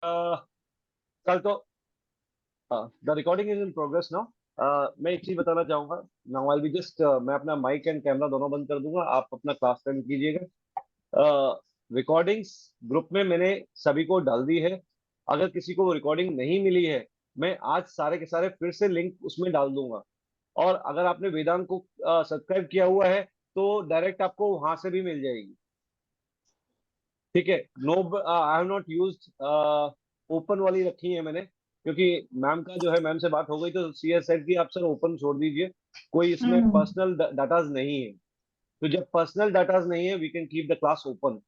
कल तो the recording is in progress now. मैं एक चीज बताना चाहूंगा। नाउ आई बी जस्ट, मैं अपना माइक एंड कैमरा दोनों बंद कर दूंगा, आप अपना क्लास अटेंड कीजिएगा। रिकॉर्डिंग्स ग्रुप में मैंने सभी को डाल दी है। अगर किसी को वो रिकॉर्डिंग नहीं मिली है, मैं आज सारे के सारे फिर से लिंक उसमें डाल दूंगा। और अगर आपने वेदांत को सब्सक्राइब किया हुआ है तो डायरेक्ट आपको वहां से भी मिल जाएगी। ठीक है। No, I have not used open वाली रखी है मैंने, क्योंकि मैम का जो है, मैम से बात हो गई तो सी एस सेड की आप सर ओपन छोड़ दीजिए, कोई इसमें हम्म पर्सनल डाटाज नहीं है। तो जब पर्सनल डाटाज नहीं है, we can keep the class open.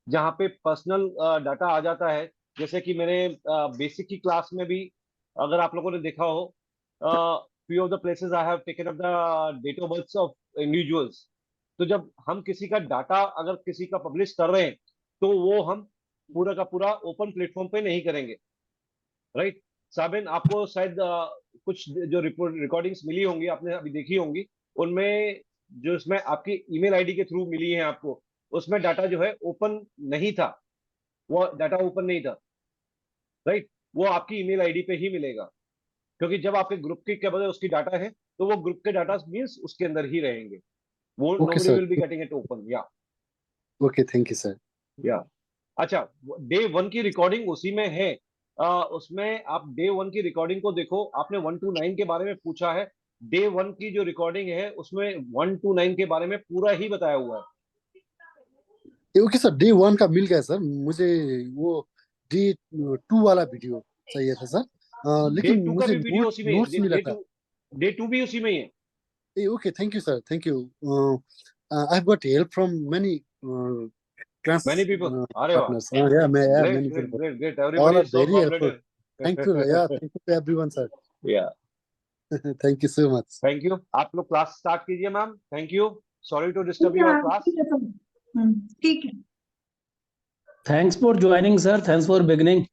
जहाँ पे पर्सनल डाटा आ जाता है, जैसे कि मेरे बेसिक की क्लास में भी, अगर आप लोगों ने देखा हो, few of the places I have taken up the date of birth of individuals. तो जब हम किसी का डाटा अगर किसी का पब्लिश कर रहे हैं, तो वो हम पूरा का पूरा ओपन प्लेटफॉर्म पे नहीं करेंगे। राइट। साबिन, आपको शायद कुछ जो रिकॉर्डिंग्स मिली होंगी, आपने अभी देखी होंगी, उनमें जो इसमें आपकी ईमेल आईडी के थ्रू मिली है आपको, उसमें डाटा जो है ओपन नहीं था। वो डाटा ओपन नहीं था। राइट। वो आपकी ईमेल आईडी पे ही मिलेगा, क्योंकि जब आपके ग्रुप के क्या बता उसकी डाटा है, तो वो ग्रुप के डाटा मीन्स उसके अंदर ही रहेंगे। वो okay nobody sir. Will be getting it open. या ओके, थैंक यू सर। या अच्छा, डे वन की रिकॉर्डिंग उसी में है। उसमें आप डे वन की रिकॉर्डिंग को देखो। आपने 1 to 9 के बारे में पूछा है। डे वन की जो रिकॉर्डिंग है उसमें 1 to 9 के बारे में पूरा ही बताया हुआ है। ओके सर, डे वन का मिल गया सर मुझे। वो डे टू वाला वीडियो चाहिए था सर। डे लेकिन टू का मुझे भी वीडियो उसी में है। नोट्स मिला था। डे टू भी उसी में ही है। Okay, thank you sir, thank you. I have got help from many class many people. अरे वाह, partners. Yeah, great many great people. Great great, All everybody are is so very helpful. Thank you. Yeah, cooperative. thank you to everyone, sir. या Thank you so much. Thank you. आप लोग class start कीजिए ma'am. Thank you. Sorry to ठीक disturb है your ma'am, class. ठीक है तो ठीक है। Thanks for joining, sir. Thanks for beginning.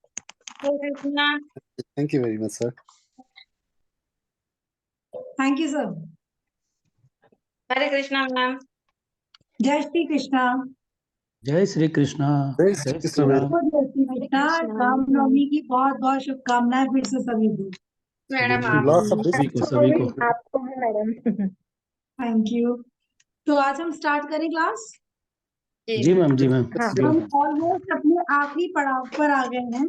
Thank you very much, sir. Thank you sir. Hare Krishna ma'am. जय श्री कृष्णा। जय श्री कृष्णा। Jai जय Shri Shri Krishna, Ram. madam. जय श्री कृष्णा। रामनवमी की बहुत बहुत शुभकामनाएं फिर से सभी को। मैडम Lots of सभी को blessings. सभी को। आपको है मैडम। Thank you. तो आज हम स्टार्ट करें क्लास। जी मैम, जी मैम। हाँ। Go हम ahead. ऑलमोस्ट अपने आखिरी पड़ाव पर आ गए हैं।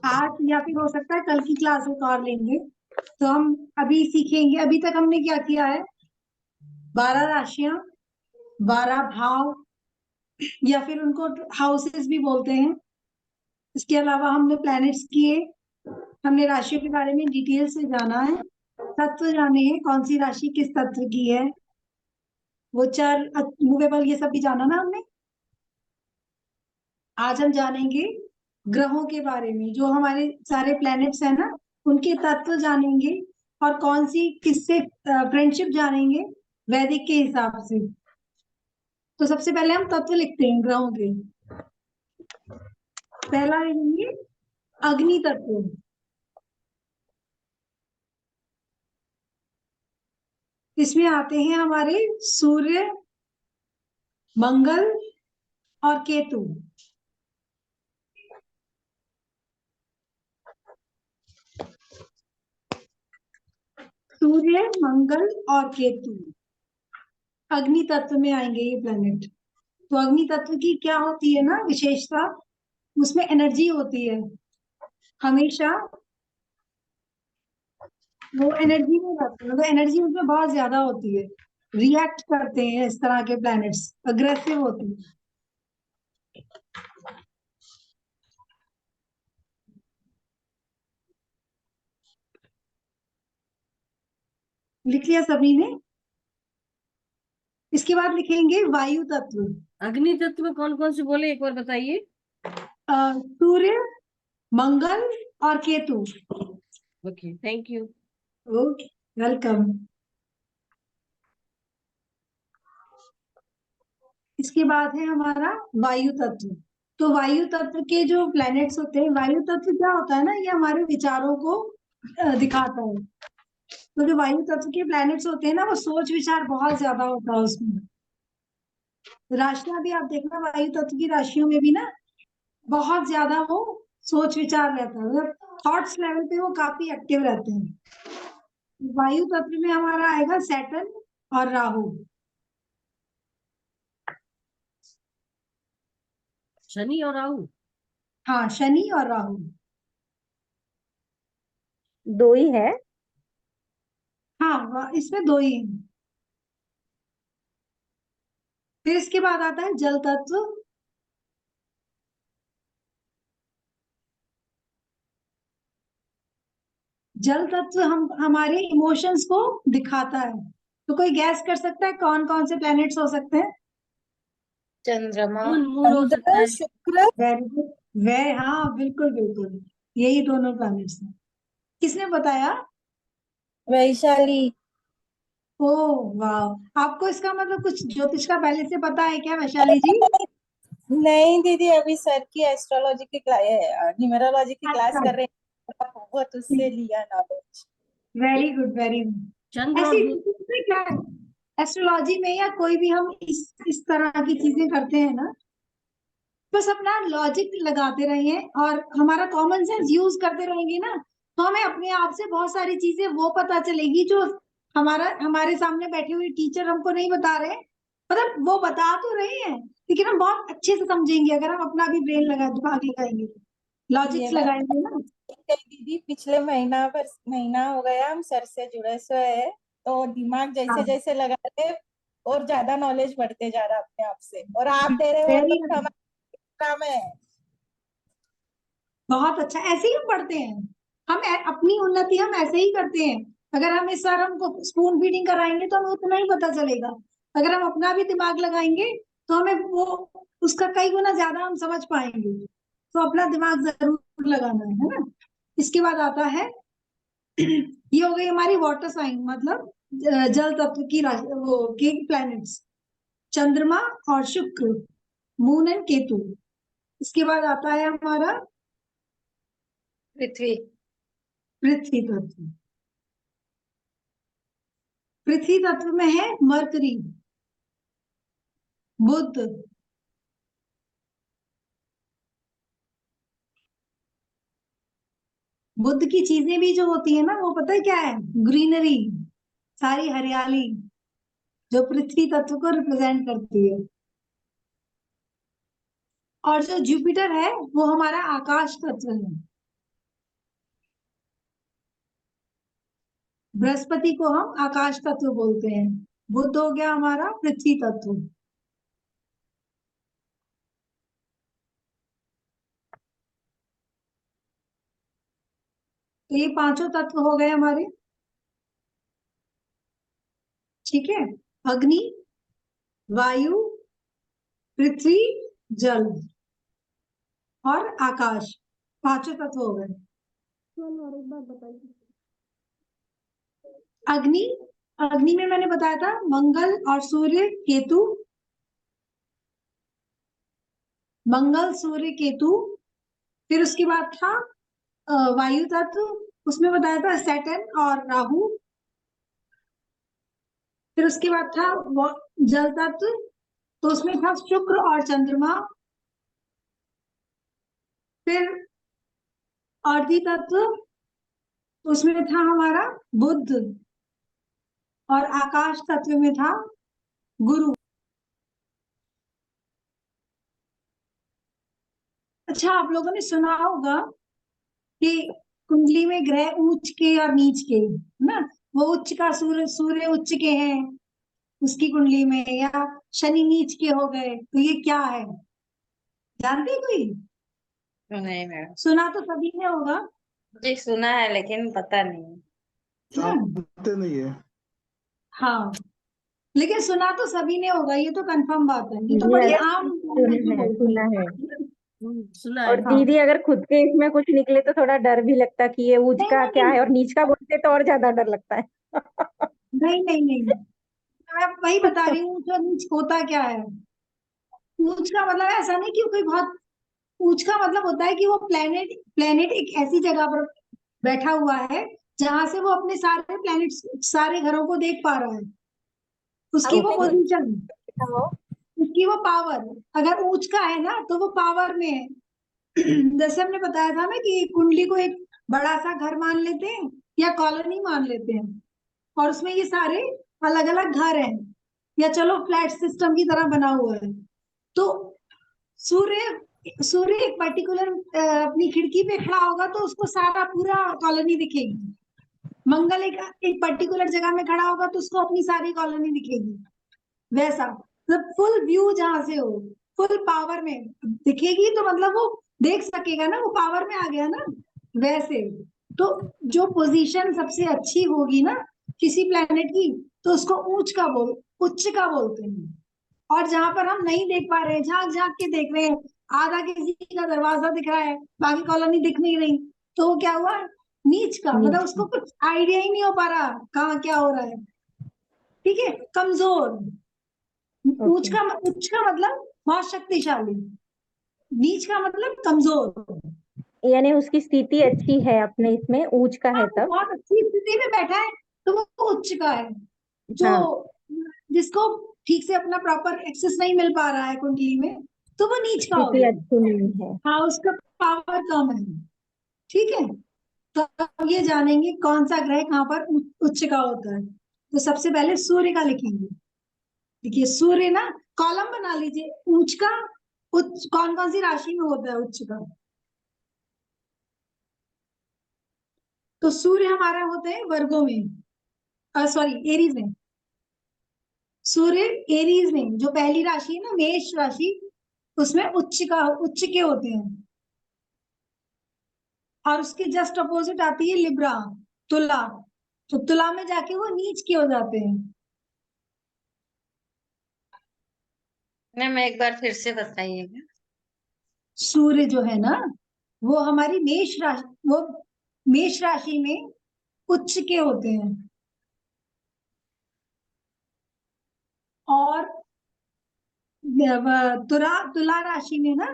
आज या फिर हो सकता है कल की क्लास एक और लेंगे। तो हम अभी सीखेंगे, अभी तक हमने क्या किया है, 12 राशियां, 12 भाव, या फिर उनको हाउसेस भी बोलते हैं। इसके अलावा हमने प्लैनेट्स किए, हमने राशियों के बारे में डिटेल से जाना है, तत्व जाने हैं, कौन सी राशि किस तत्व की है, गोचर, मूवेबल, ये सब भी जाना ना हमने। आज हम जानेंगे ग्रहों के बारे में, जो हमारे सारे प्लैनेट्स हैं ना, उनके तत्व जानेंगे, और कौन सी किससे फ्रेंडशिप जानेंगे वैदिक के हिसाब से। तो सबसे पहले हम तत्व लिखते हैं ग्रहों के। पहला लिखेंगे अग्नि तत्व। इसमें आते हैं हमारे सूर्य, मंगल और केतु। सूर्य, मंगल और केतु अग्नि तत्व में आएंगे ये प्लैनेट। तो अग्नि तत्व की क्या होती है ना विशेषता, उसमें एनर्जी होती है हमेशा। वो एनर्जी में रहते हैं, मतलब एनर्जी उसमें बहुत ज्यादा होती है, रिएक्ट करते हैं इस तरह के प्लैनेट्स, अग्रेसिव होते हैं। लिख लिया सभी ने। इसके बाद लिखेंगे वायु तत्व। अग्नि तत्व में कौन कौन से बोले, एक बार बताइए। सूर्य, मंगल और Ketu. Okay, thank you. Okay, welcome. इसके बाद है हमारा वायु तत्व। तो वायु तत्व के जो प्लैनेट्स होते हैं, वायु तत्व क्या होता है ना, ये हमारे विचारों को दिखाता है। तो जो वायु तत्व के प्लैनेट्स होते हैं ना, वो सोच विचार बहुत ज्यादा होता है उसमें। राशियां भी आप देखना, वायु तत्व की राशियों में भी ना बहुत ज्यादा वो सोच विचार रहता है, मतलब थॉट्स लेवल पे वो काफी एक्टिव रहते हैं। वायु तत्व में हमारा आएगा सैटर्न और राहु। शनि और राहु। हाँ, शनि और राहु। दो ही है। हाँ, इसमें दो ही हैं। फिर इसके बाद आता है जल तत्व। जल तत्व हम हमारे इमोशंस को दिखाता है। तो कोई गैस कर सकता है कौन कौन से प्लैनेट्स हो सकते हैं? चंद्रमा, मून हो सकता चंद्र, है। शुक्र, वेरी गुड। हाँ, बिल्कुल बिल्कुल, यही दोनों प्लैनेट्स हैं। किसने बताया? वैशाली। ओ वाह, आपको इसका मतलब कुछ ज्योतिष का पहले से पता है क्या वैशाली जी? नहीं दीदी, अभी सर की एस्ट्रोलॉजी की न्यूमेरोलॉजी की क्लास अच्छा, कर रहे हैं, बहुत उससे लिया knowledge. Very good very good. चंद्र और ऐसी चीजें क्या है एस्ट्रोलॉजी में, या कोई भी हम इस तरह की चीजें करते हैं ना, बस अपना लॉजिक लगाते रहिए और हमारा कॉमन सेंस यूज करते रहेंगे ना, तो हमें अपने आप से बहुत सारी चीजें वो पता चलेगी जो हमारे सामने बैठे हुए टीचर हमको नहीं बता रहे। मतलब वो बता तो रहे हैं, लेकिन हम बहुत अच्छे से समझेंगे अगर हम अपना भी ब्रेन दिमाग लगाएंगे, ये लॉजिक्स बात लगाएंगे ना। है दीदी, पिछले महीना हो गया हम सर से जुड़े हुए हैं, तो दिमाग जैसे हाँ, जैसे लगा रहे और ज्यादा नॉलेज बढ़ते जा रहा है अपने आप से, और आप दे रहे हो वेरी तो हमारा काम है। बहुत अच्छा, ऐसे ही हम पढ़ते हैं। अपनी उन्नति हम ऐसे ही करते हैं। अगर हम इस बार हमको स्पून फीडिंग कराएंगे तो हमें उतना ही पता चलेगा। अगर हम अपना भी दिमाग लगाएंगे तो हमें वो उसका कई गुना ज्यादा हम समझ पाएंगे। तो अपना दिमाग जरूर लगाना है ना। इसके बाद आता है ये हो गई हमारी वाटर साइन, मतलब जल तत्व की वो के प्लैनेट्स, चंद्रमा और शुक्र, मून एंड केतु। इसके बाद आता है हमारा पृथ्वी। पृथ्वी तत्व। पृथ्वी तत्व में है मरकरी, बुध, बुध की चीजें भी जो होती है ना, वो पता है क्या है? ग्रीनरी, सारी हरियाली जो पृथ्वी तत्व को रिप्रेजेंट करती है। और जो जुपिटर है वो हमारा आकाश तत्व है। बृहस्पति को हम आकाश तत्व बोलते हैं। बुध हो गया हमारा पृथ्वी तत्व। तो ये पांचों तत्व हो गए हमारे। ठीक है, अग्नि, वायु, पृथ्वी, जल और आकाश, पांचों तत्व हो गए। और एक बात बताइए। अग्नि, अग्नि में मैंने बताया था मंगल और सूर्य केतु, मंगल सूर्य केतु। फिर उसके बाद था वायु तत्व, उसमें बताया था सैटर्न और राहु। फिर उसके बाद था जल तत्व, तो उसमें था शुक्र और चंद्रमा। फिर अर्धी तत्व, तो उसमें था हमारा बुध। और आकाश तत्व में था गुरु। अच्छा, आप लोगों ने सुना होगा कि कुंडली में ग्रह उच्च के और नीच के, ना, वो उच्च का सूर्य सूर्य उच्च के हैं उसकी कुंडली में, या शनि नीच के हो गए, तो ये क्या है? जानते हैं कोई? नहीं मैडम। सुना तो सभी ने होगा। जी सुना है लेकिन पता नहीं। जानते नहीं है। हाँ, लेकिन सुना तो सभी ने होगा, ये तो कंफर्म बात है, ये तो जी बड़ी अगर आम सुना है, बोलते सुना है। हैं। सुना और है। हाँ, दीदी अगर खुद के इसमें कुछ निकले तो थोड़ा डर भी लगता कि ये ऊंच नहीं का क्या नहीं है, और नीच का बोलते तो और ज्यादा डर लगता है। नहीं नहीं नहीं, मैं वही बता रही हूँ ऊंच और नीच होता क्या है। ऊंच का मतलब ऐसा नहीं कि कोई बहुत, ऊंच का मतलब होता है कि वो प्लेनेट प्लेनेट एक ऐसी जगह पर बैठा हुआ है जहां से वो अपने सारे प्लेनेट सारे घरों को देख पा रहा है, उसकी वो ओके। पोजीशन, उसकी वो पावर। अगर ऊंच का है ना तो वो पावर में है, जैसे हमने बताया था ना कि कुंडली को एक बड़ा सा घर मान लेते हैं या कॉलोनी मान लेते हैं, और उसमें ये सारे अलग अलग घर हैं, या चलो फ्लैट सिस्टम की तरह बना हुआ है। तो सूर्य सूर्य एक पर्टिकुलर अपनी खिड़की पे खड़ा होगा तो उसको सारा पूरा कॉलोनी दिखेगी। मंगल एक पर्टिकुलर जगह में खड़ा होगा तो उसको अपनी सारी कॉलोनी दिखेगी। वैसा मतलब फुल व्यू जहां से हो, फुल पावर में दिखेगी, तो मतलब वो देख सकेगा ना, वो पावर में आ गया ना। वैसे तो जो पोजीशन सबसे अच्छी होगी ना किसी प्लेनेट की, तो उसको उच्च का बोलते हैं। और जहां पर हम नहीं देख पा रहे हैं, झांक झांक के देख रहे हैं, आधा किसी का दरवाजा दिख रहा है, बाकी कॉलोनी दिख नहीं रही, तो वो क्या हुआ, नीच का। मतलब नीच उसको कुछ आइडिया ही नहीं हो पा रहा कहाँ क्या हो रहा है। ठीक है, कमजोर। ओके। उच्च का मतलब बहुत शक्तिशाली, नीच का मतलब कमजोर। यानी उसकी स्थिति अच्छी है अपने इसमें, ऊंच का हाँ, है वो तब। बहुत अच्छी स्थिति में बैठा है, तो वो उच्च का है। जो हाँ, जिसको ठीक से अपना प्रॉपर एक्सेस नहीं मिल पा रहा है कुंडली में, तो वो नीच का हो स्थिति गया। अच्छी नहीं है। हाँ, उसका पावर कम है। ठीक है, तो अब ये जानेंगे कौन सा ग्रह कहाँ पर उच्च का होता है। तो सबसे पहले सूर्य का लिखेंगे। देखिए सूर्य ना, कॉलम बना लीजिए, उच्च का उच्च कौन कौन सी राशि में होता है उच्च का। तो सूर्य हमारा होता है वर्गों में, सॉरी एरीज में। सूर्य एरीज में जो पहली राशि है ना, मेष राशि, उसमें उच्च के होते हैं। और उसके जस्ट अपोजिट आती है लिब्रा, तुला। तो तुला में जाके वो नीच के हो जाते हैं। मैम एक बार फिर से बताइएगा। सूर्य जो है ना, वो हमारी मेष राशि में उच्च के होते हैं, और तुला राशि में ना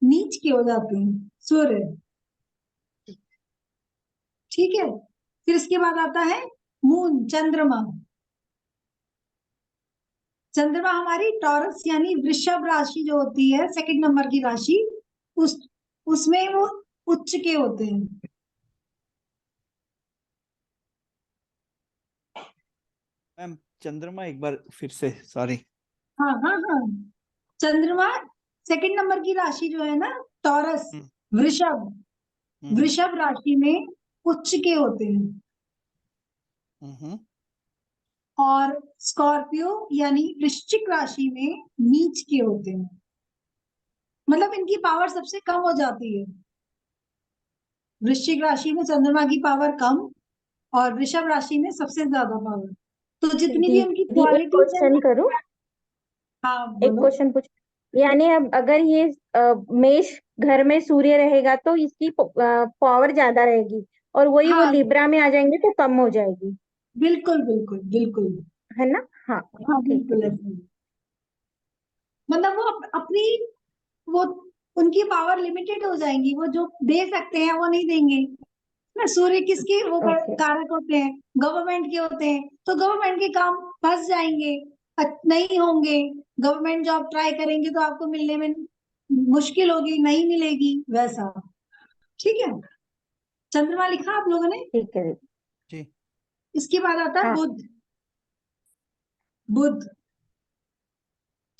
नीच के हो जाते हैं सूर्य। ठीक है, फिर इसके बाद आता है मून, चंद्रमा। चंद्रमा हमारी टॉरस यानी वृषभ राशि जो होती है, सेकंड नंबर की राशि, उस उसमें वो उच्च के होते हैं। मैम चंद्रमा एक बार फिर से, सॉरी। हाँ हाँ हाँ, चंद्रमा सेकंड नंबर की राशि जो है ना, टॉरस, हम्म वृषभ, हम्म वृषभ राशि में उच्च के होते हैं। हम्म और स्कॉर्पियो यानी वृश्चिक राशि में नीच के होते हैं। मतलब इनकी पावर सबसे कम हो जाती है। वृश्चिक राशि में चंद्रमा की पावर कम, और वृषभ राशि में सबसे ज्यादा पावर। तो जितनी भी उनकी दीदी एक क्वालिटीज है क्वेश्चन ना। करूं? हाँ एक बोलो। क्वेश्चन पूछ, यानी अब अगर ये मेष घर में सूर्य रहेगा तो इसकी पावर ज्यादा रहेगी, और वही वो हाँ, लिब्रा में आ जाएंगे तो कम हो जाएगी, बिल्कुल बिल्कुल बिल्कुल। है ना? हाँ। हाँ ठीक है बिल्कुल दीदी। ऐसे ही। मतलब वो अपनी वो उनकी पावर लिमिटेड हो जाएंगी, वो जो दे सकते हैं वो नहीं देंगे ना। सूर्य किसके वो ओके। कारक होते हैं, गवर्नमेंट के होते हैं, तो गवर्नमेंट के काम फंस जाएंगे, नहीं होंगे। गवर्नमेंट जॉब ट्राई करेंगे तो आपको मिलने में मुश्किल होगी, नहीं मिलेगी, वैसा। ठीक है, चंद्रमा लिखा आप लोगों ने। ठीक है दीदी। जी। इसके बाद आता है हाँ। बुध। बुध,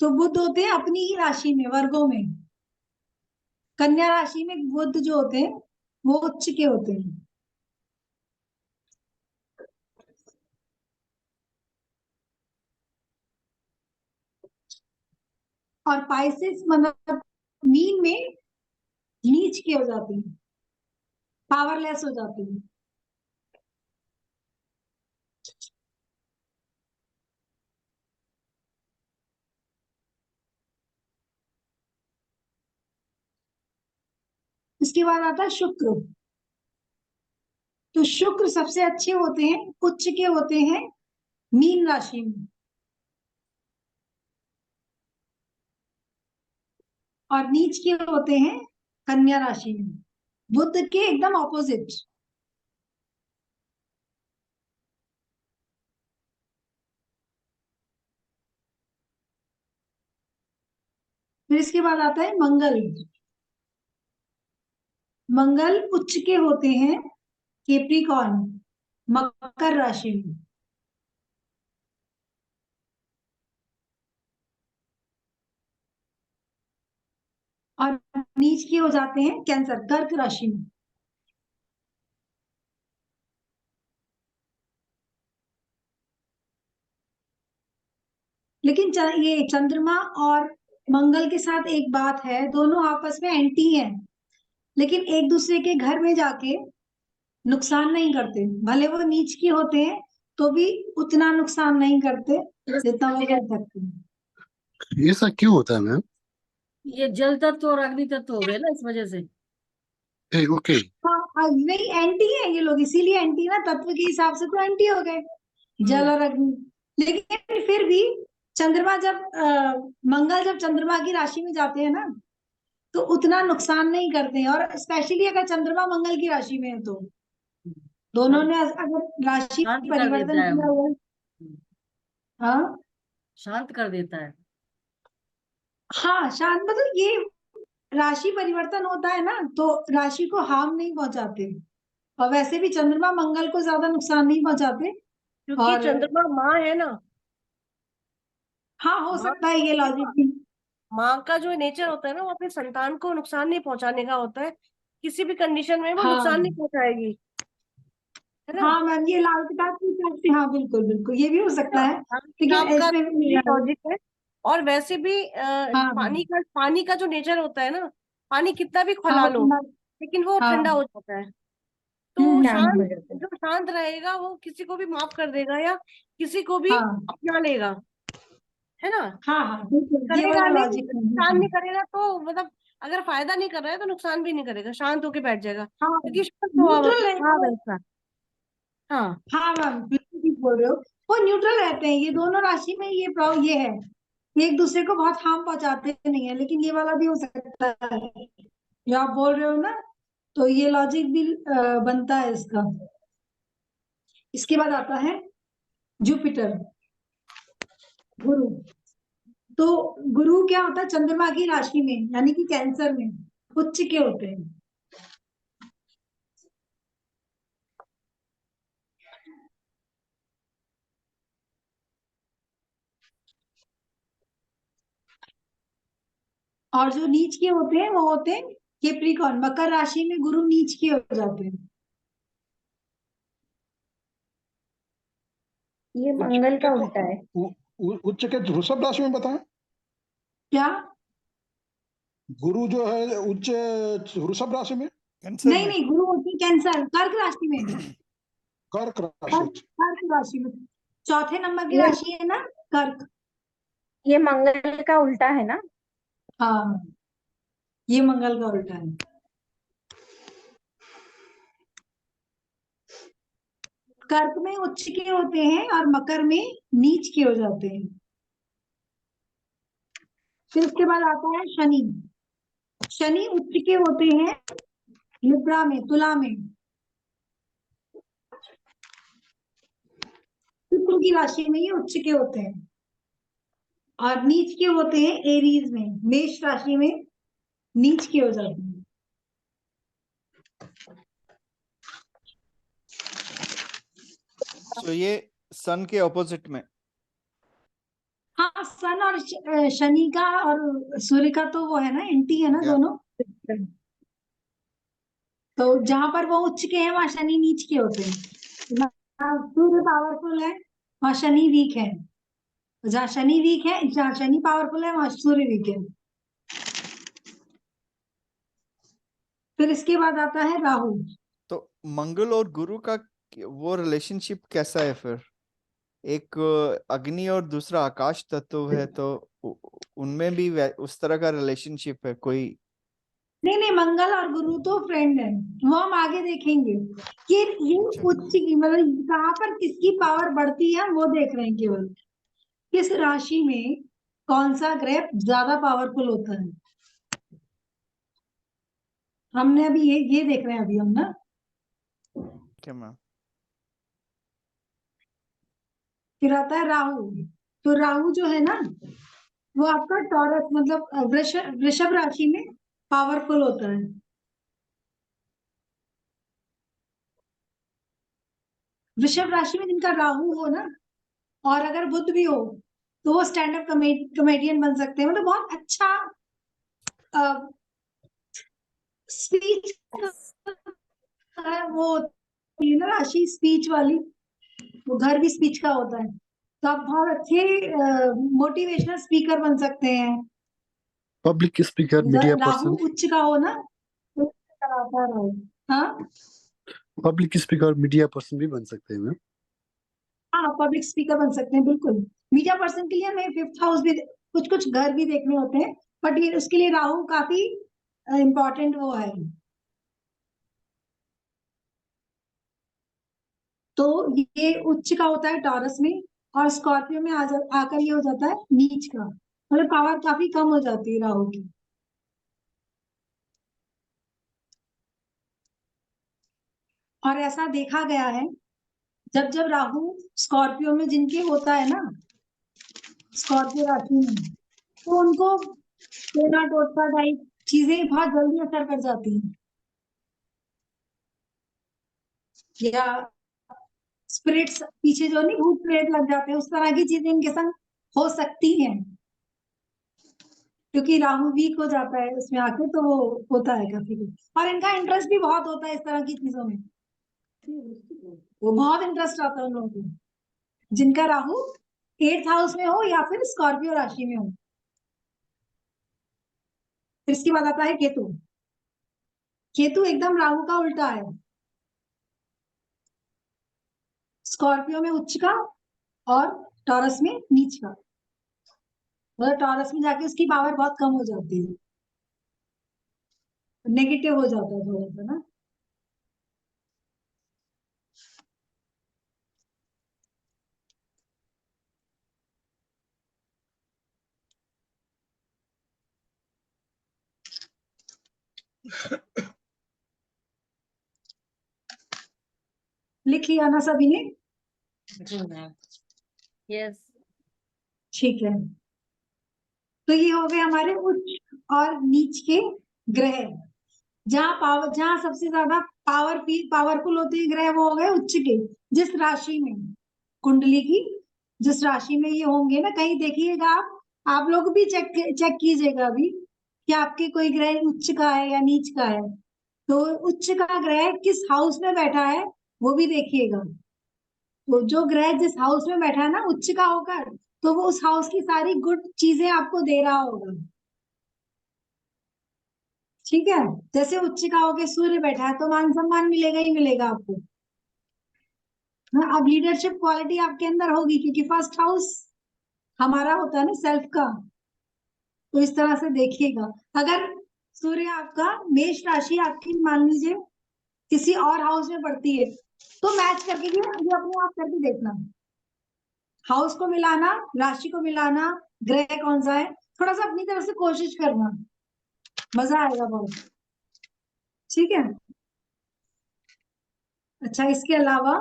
तो बुध होते हैं अपनी ही राशि में, वर्गों में। कन्या राशि में बुध जो होते हैं वो उच्च के होते हैं। और पाइसेस मतलब मीन में नीच के हो जाते हैं, पावरलेस हो जाते हैं। इसके बाद आता है शुक्र। तो शुक्र सबसे अच्छे होते हैं, उच्च के होते हैं मीन राशि में, और नीच के होते हैं कन्या राशि में, बुध के एकदम ऑपोजिट। फिर इसके बाद आता है मंगल। मंगल उच्च के होते हैं कैप्रिकॉर्न, मकर राशि में, और नीच के हो जाते हैं कैंसर, कर्क राशि में। लेकिन ये चंद्रमा और मंगल के साथ एक बात है, दोनों आपस में एंटी हैं, लेकिन एक दूसरे के घर में जाके नुकसान नहीं करते। भले वो नीच के होते हैं तो भी उतना नुकसान नहीं करते जितना वो कर सकते हैं। ऐसा क्यों होता है मैम? ये जल तत्व और अग्नि तत्व हो गए ना, इस वजह से। ओके। हाँ, नहीं एंटी है ये लोग, इसीलिए एंटी ना, तत्व के हिसाब से तो एंटी हो गए जल और अग्नि। लेकिन फिर भी चंद्रमा जब मंगल जब चंद्रमा की राशि में जाते हैं ना, तो उतना नुकसान नहीं करते हैं। और स्पेशली अगर चंद्रमा मंगल की राशि में है तो दोनों ने अगर राशि शांत कर परिवर्तन देता है किया वो, हुआ है। हाँ शांत कर देता है। हाँ, शांत मतलब ये राशि परिवर्तन होता है ना, तो राशि को हार्म नहीं पहुंचाते, और वैसे भी चंद्रमा मंगल को ज्यादा नुकसान नहीं पहुंचाते। क्योंकि और चंद्रमा माँ है ना, हाँ, हो माँ सकता है ये लॉजिक भी। माँ का जो नेचर होता है ना, वो अपने संतान को नुकसान नहीं पहुंचाने का होता है। किसी भी कंडीशन में वो नुकसान नहीं हाँ पहुंचाएगी, है ना। हाँ मैम, ये लाल किताब के हिसाब से हाँ बिल्कुल बिल्कुल ये भी हो सकता है, लेकिन किताब का इसमें भी लॉजिक है। और वैसे भी हाँ पानी का जो नेचर होता है ना, पानी कितना भी हाँ खौला लो, लेकिन वो हाँ ठंडा हो जाता है। तो शांत हो शांत, जाते हैं। जो शांत रहेगा वो किसी को भी माफ कर देगा, या किसी को भी हाँ अपना लेगा, है ना। हाँ हाँ बिल्कुल, ये करेगा वाला नहीं, लॉजिक है नुकसान बिल्कुल। नहीं करेगा, तो मतलब अगर फायदा नहीं कर रहा है तो नुकसान भी नहीं करेगा, शांत होके बैठ जाएगा, हाँ, क्योंकि शांत न्यूट्रल स्वभाव रहेगा। है उसका। हाँ, हाँ मैम, बिल्कुल ठीक बोल रहे हो, वो न्यूट्रल रहते हैं। ये दोनों राशि में ये ये है, ये एक दूसरे को बहुत हार्म पहुंचाते नहीं है। लेकिन ये वाला भी हो सकता है जो आप बोल रहे हो ना, तो ये लॉजिक भी बनता है इसका। इसके बाद आता है जुपिटर, गुरु। तो गुरु क्या होता है, चंद्रमा की राशि में यानी कि कैंसर में उच्च के होते हैं। और जो नीच के होते हैं वो होते हैं कैप्रिकॉर्न, मकर राशि में गुरु नीच के हो जाते हैं। ये मंगल का उल्टा है। उच्च के वृषभ राशि में बताएं। क्या? गुरु जो है उच्च वृषभ राशि में, कैंसर नहीं में। नहीं, गुरु होती है कैंसर, कर्क राशि में। कर्क राशि। कर्क राशि में चौथे नंबर की ये राशि है ना, कर्क। ये मंगल का उल्टा है ना। हाँ, ये मंगल का उल्टा है। कर्क में उच्च के होते हैं और मकर में नीच के हो जाते हैं। फिर उसके बाद आता है शनि। शनि उच्च के होते हैं लिब्रा में, तुला में, शुक्र की राशि में ये उच्च के होते हैं। और नीच के होते हैं एरीज में, मेष राशि में नीच के हो जाते हैं। तो ये सन के ऑपोजिट में। हाँ, सन और शनि का और सूर्य का तो वो है ना, एंटी है ना या दोनों। तो जहां पर वो उच्च के हैं वहां शनि नीच के होते हैं। जहाँ सूर्य पावरफुल है वहां शनि वीक है, जहाँ शनि वीक है, जहाँ शनि पावरफुल है वहां सूर्य वीक है। फिर इसके बाद आता है राहु। तो मंगल और गुरु का वो रिलेशनशिप कैसा है फिर? एक अग्नि और दूसरा आकाश तत्व है, तो उनमें भी उस तरह का रिलेशनशिप है कोई? नहीं नहीं, मंगल और गुरु तो फ्रेंड है, वो हम आगे देखेंगे। ये उच्च की मतलब कहाँ पर किसकी पावर बढ़ती है हम वो देख रहे हैं केवल। किस राशि में कौन सा ग्रह ज्यादा पावरफुल होता है, हमने अभी ये देख रहे हैं अभी हम ना। क्या मैम? फिर आता है राहु। तो राहु जो है ना, वो आपका टॉरस मतलब वृषभ राशि में पावरफुल होता है। वृषभ राशि में जिनका राहु हो ना, और अगर बुध भी हो, तो वो स्टैंड अप कॉमेडियन बन सकते हैं। मतलब बहुत अच्छा स्पीच वो होती है ना राशि, स्पीच वाली, वो घर भी स्पीच का होता है। तो आप बहुत अच्छे मोटिवेशनल स्पीकर बन सकते हैं। Public speaker, media Rahu person, उच्च का हो ना, तो कराता राहु। हाँ पब्लिक स्पीकर, मीडिया पर्सन भी बन सकते हैं मैम। हाँ, पब्लिक स्पीकर बन सकते हैं बिल्कुल। मीडिया पर्सन के लिए हमें 5th हाउस भी, कुछ कुछ घर भी देखने होते हैं, बट ये उसके लिए राहु काफी इम्पोर्टेंट वो है। तो ये उच्च का होता है टॉरस में, और स्कॉर्पियो में आकर ये हो जाता है नीच का। मतलब पावर काफी कम हो जाती है राहु की। और ऐसा देखा गया है, जब जब राहु स्कॉर्पियो में जिनके होता है ना, स्कॉर्पियो राशि में, तो उनको टोना टोटका टाइप चीजें बहुत जल्दी असर कर जाती हैं, या स्पिरिट्स पीछे जो नहीं, भूत प्रेत लग जाते हैं, उस तरह की चीजें इनके संग हो सकती हैं, क्योंकि राहु वीक हो जाता है उसमें आके, तो वो होता है काफी कुछ। और इनका इंटरेस्ट भी बहुत होता है इस तरह की चीजों में, वो बहुत इंटरेस्ट आता है उन लोगों को, जिनका राहु 8th हाउस में हो या फिर स्कॉर्पियो राशि में हो। फिर इसके बाद आता है केतु। केतु एकदम राहु का उल्टा है, स्कॉर्पियो में उच्च का और टॉरस में नीच का। मतलब टॉरस में जाके उसकी पावर बहुत कम हो जाती है, नेगेटिव हो जाता है थोड़ा सा ना। लिख लिया ना सभी ने? जी मैम। यस। ठीक है, तो ये हो गए हमारे उच्च और नीच के ग्रह। जहाँ सबसे ज्यादा पावरफुल होते हैं ग्रह, वो हो गए उच्च के। जिस राशि में कुंडली की, जिस राशि में ये होंगे ना, कहीं देखिएगा आप लोग भी चेक कीजिएगा अभी कि आपके कोई ग्रह उच्च का है या नीच का है। तो उच्च का ग्रह किस हाउस में बैठा है वो भी देखिएगा। तो जो ग्रह जिस हाउस में बैठा है ना उच्च का होकर, तो वो उस हाउस की सारी गुड चीजें आपको दे रहा होगा। ठीक है, जैसे उच्च का होके सूर्य बैठा है, तो मान सम्मान मिलेगा ही मिलेगा आपको। हाँ, अब लीडरशिप क्वालिटी आपके अंदर होगी, क्योंकि 1st हाउस हमारा होता है ना सेल्फ का। तो इस तरह से देखिएगा, अगर सूर्य आपका मेष राशि आपकी मान लीजिए किसी और हाउस में पड़ती है, तो मैच करके ये अपने आप करके देखना, हाउस को मिलाना, राशि को मिलाना, ग्रह कौन सा है, थोड़ा सा अपनी तरफ से कोशिश करना, मजा आएगा बहुत। ठीक है, अच्छा इसके अलावा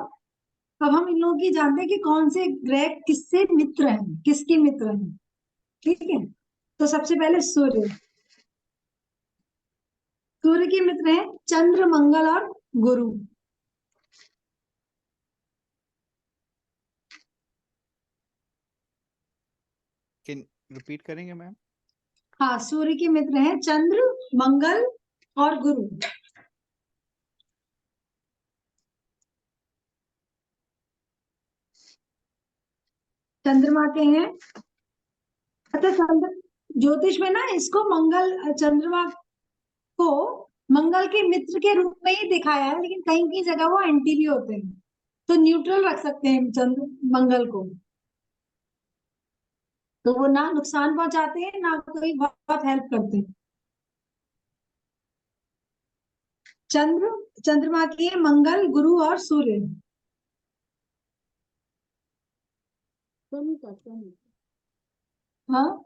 अब हम इन लोगों की जानते हैं कि कौन से ग्रह किससे मित्र हैं, किसके मित्र हैं। ठीक है, तो सबसे पहले सूर्य। सूर्य के मित्र हैं चंद्र, मंगल और गुरु। रिपीट करेंगे मैम? हाँ, सूर्य के मित्र हैं चंद्र, मंगल और गुरु। चंद्रमा के हैं, अच्छा चंद्र ज्योतिष में ना इसको मंगल, चंद्रमा को मंगल के मित्र के रूप में ही दिखाया है, लेकिन कहीं की जगह वो एंटी भी होते हैं, तो न्यूट्रल रख सकते हैं चंद्र मंगल को। तो वो ना नुकसान पहुंचाते हैं ना कोई बहुत हेल्प करते हैं। चंद्रमा की है मंगल, गुरु और सूर्य। हाँ,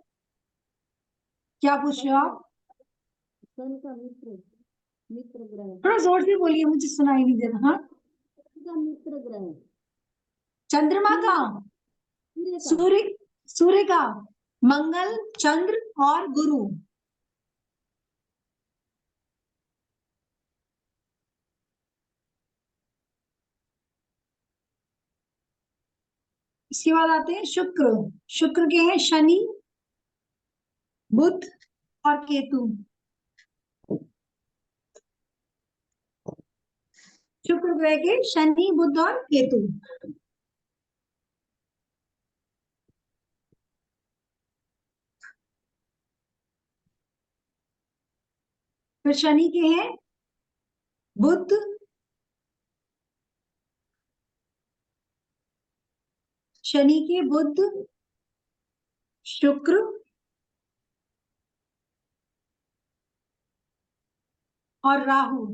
क्या पूछ रहे हो आप? थोड़ा जोर से बोलिए, मुझे सुनाई नहीं दे रहा। हाँ, चंद्रमा का, सूर्य का, मंगल, चंद्र और गुरु। इसके बाद आते हैं शुक्र। शुक्र के हैं शनि, बुध और केतु। शुक्र ग्रह के शनि, बुध और केतु। फिर शनि के हैं बुध, शनि के बुध, शुक्र और राहु।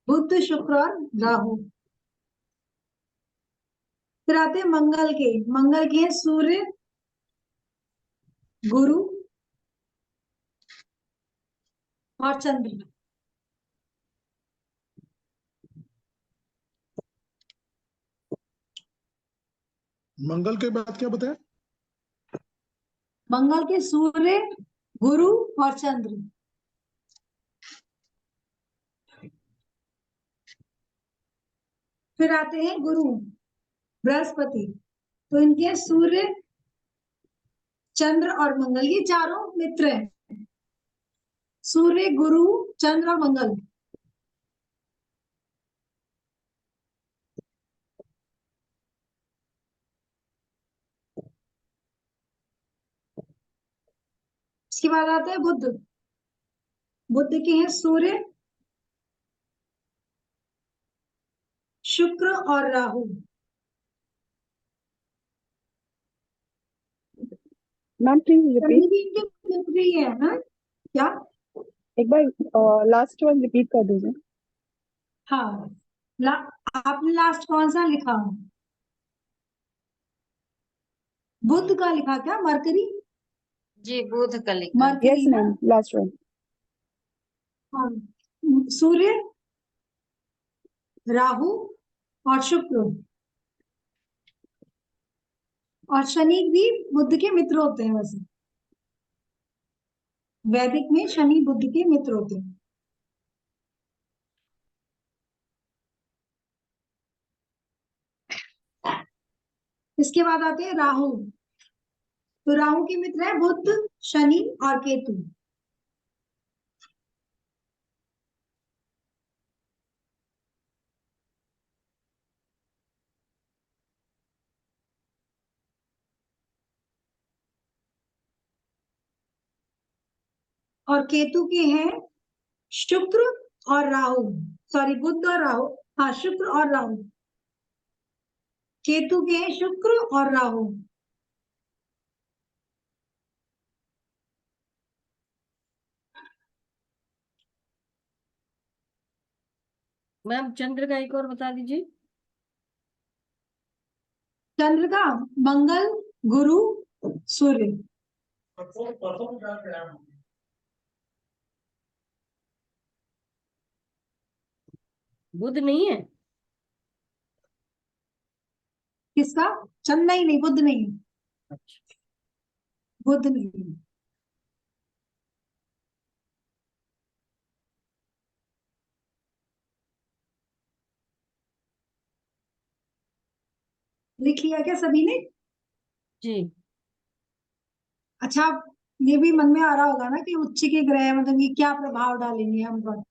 बुध, शुक्र और राहु। फिर आते हैं मंगल के। मंगल के हैं सूर्य, गुरु और चंद्र। मंगल के बाद क्या बताया? मंगल के सूर्य, गुरु और चंद्र। फिर आते हैं गुरु, बृहस्पति। तो इनके हैं सूर्य, चंद्र और मंगल। ये चारों मित्र हैं, सूर्य, गुरु, चंद्र और मंगल। इसके बाद आता है बुध। बुध के हैं सूर्य, शुक्र और Rahu. Ma'am please Shani repeat, भी इनके मित्र ही है ना क्या? एक बार लास्ट वन रिपीट कर दीजिए। हाँ, आपने लास्ट कौन सा लिखा? बुध का लिखा क्या? मरकरी? जी बुध का लिखा। यस मरकरी ना? Ma'am, last one. हाँ, सूर्य, राहु और शुक्र। और शनि भी बुध के मित्र होते हैं। वैसे वैदिक में शनि बुध के मित्र होते हैं। इसके बाद आते हैं राहु। तो राहु के मित्र है बुध, शनि और केतु। और केतु के हैं शुक्र और राहु। सॉरी, बुध और राहु। हाँ, शुक्र और राहु। केतु के हैं शुक्र और राहु। मैम चंद्र का एक और बता दीजिए। चंद्र का मंगल, गुरु, सूर्य। बुध नहीं है? किसका? चंद्र नहीं, बुध नहीं। अच्छा। बुध नहीं। लिख लिया क्या सभी ने? जी। अच्छा, ये भी मन में आ रहा होगा ना कि उच्च के ग्रह मतलब ये क्या प्रभाव डालेंगे हम पर,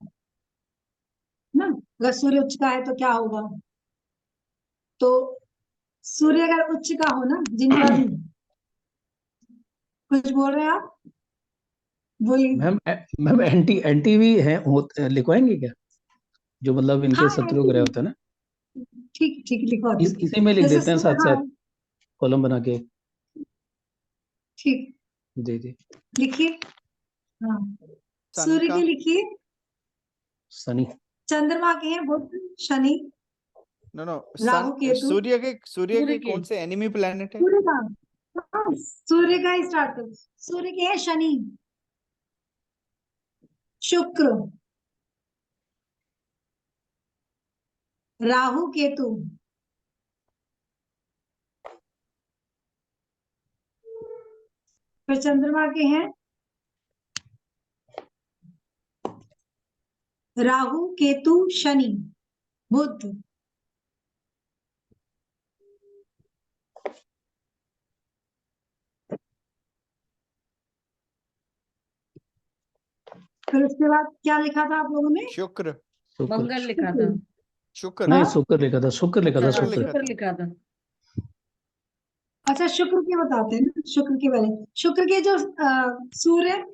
ना? अगर सूर्य उच्च का है तो क्या होगा? तो सूर्य अगर उच्च का हो ना, जिन पर कुछ बोल रहे हैं आप? वही। मैम मैम एंटी एंटी भी है लिखवाएंगे क्या, जो मतलब इनके हाँ, शत्रु ग्रह होते हैं ना, ठीक ठीक, लिखवा दो। इसी में लिख जैसे देते हैं साथ हाँ, साथ कॉलम बना के। ठीक, जी जी। लिखिए। हाँ, सन सूर्य का के लिखिए। शनि। चंद्रमा के हैं बुध, शनि, नो नो राहु, सन केतु। सूर्य सूर्य के के। कौन से एनिमी प्लेनेट है? सूर्य का, हाँ, सूर्य का ही स्टार्ट करो। सूर्य के हैं शनि, शुक्र, राहु, केतु। फिर चंद्रमा के हैं राहु, केतु, शनि, बुध। फिर उसके बाद क्या लिखा था आप लोगों ने? शुक्र शुक्र मंगल लिखा था। शुक्र नहीं, हाँ? शुक्र लिखा था, शुक्र लिखा था, अच्छा, शुक्र शुक्र। लिखा शुक्र था। लिखा था। अच्छा, शुक्र के बताते हैं ना, शुक्र के बारे में। शुक्र के जो सूर्य,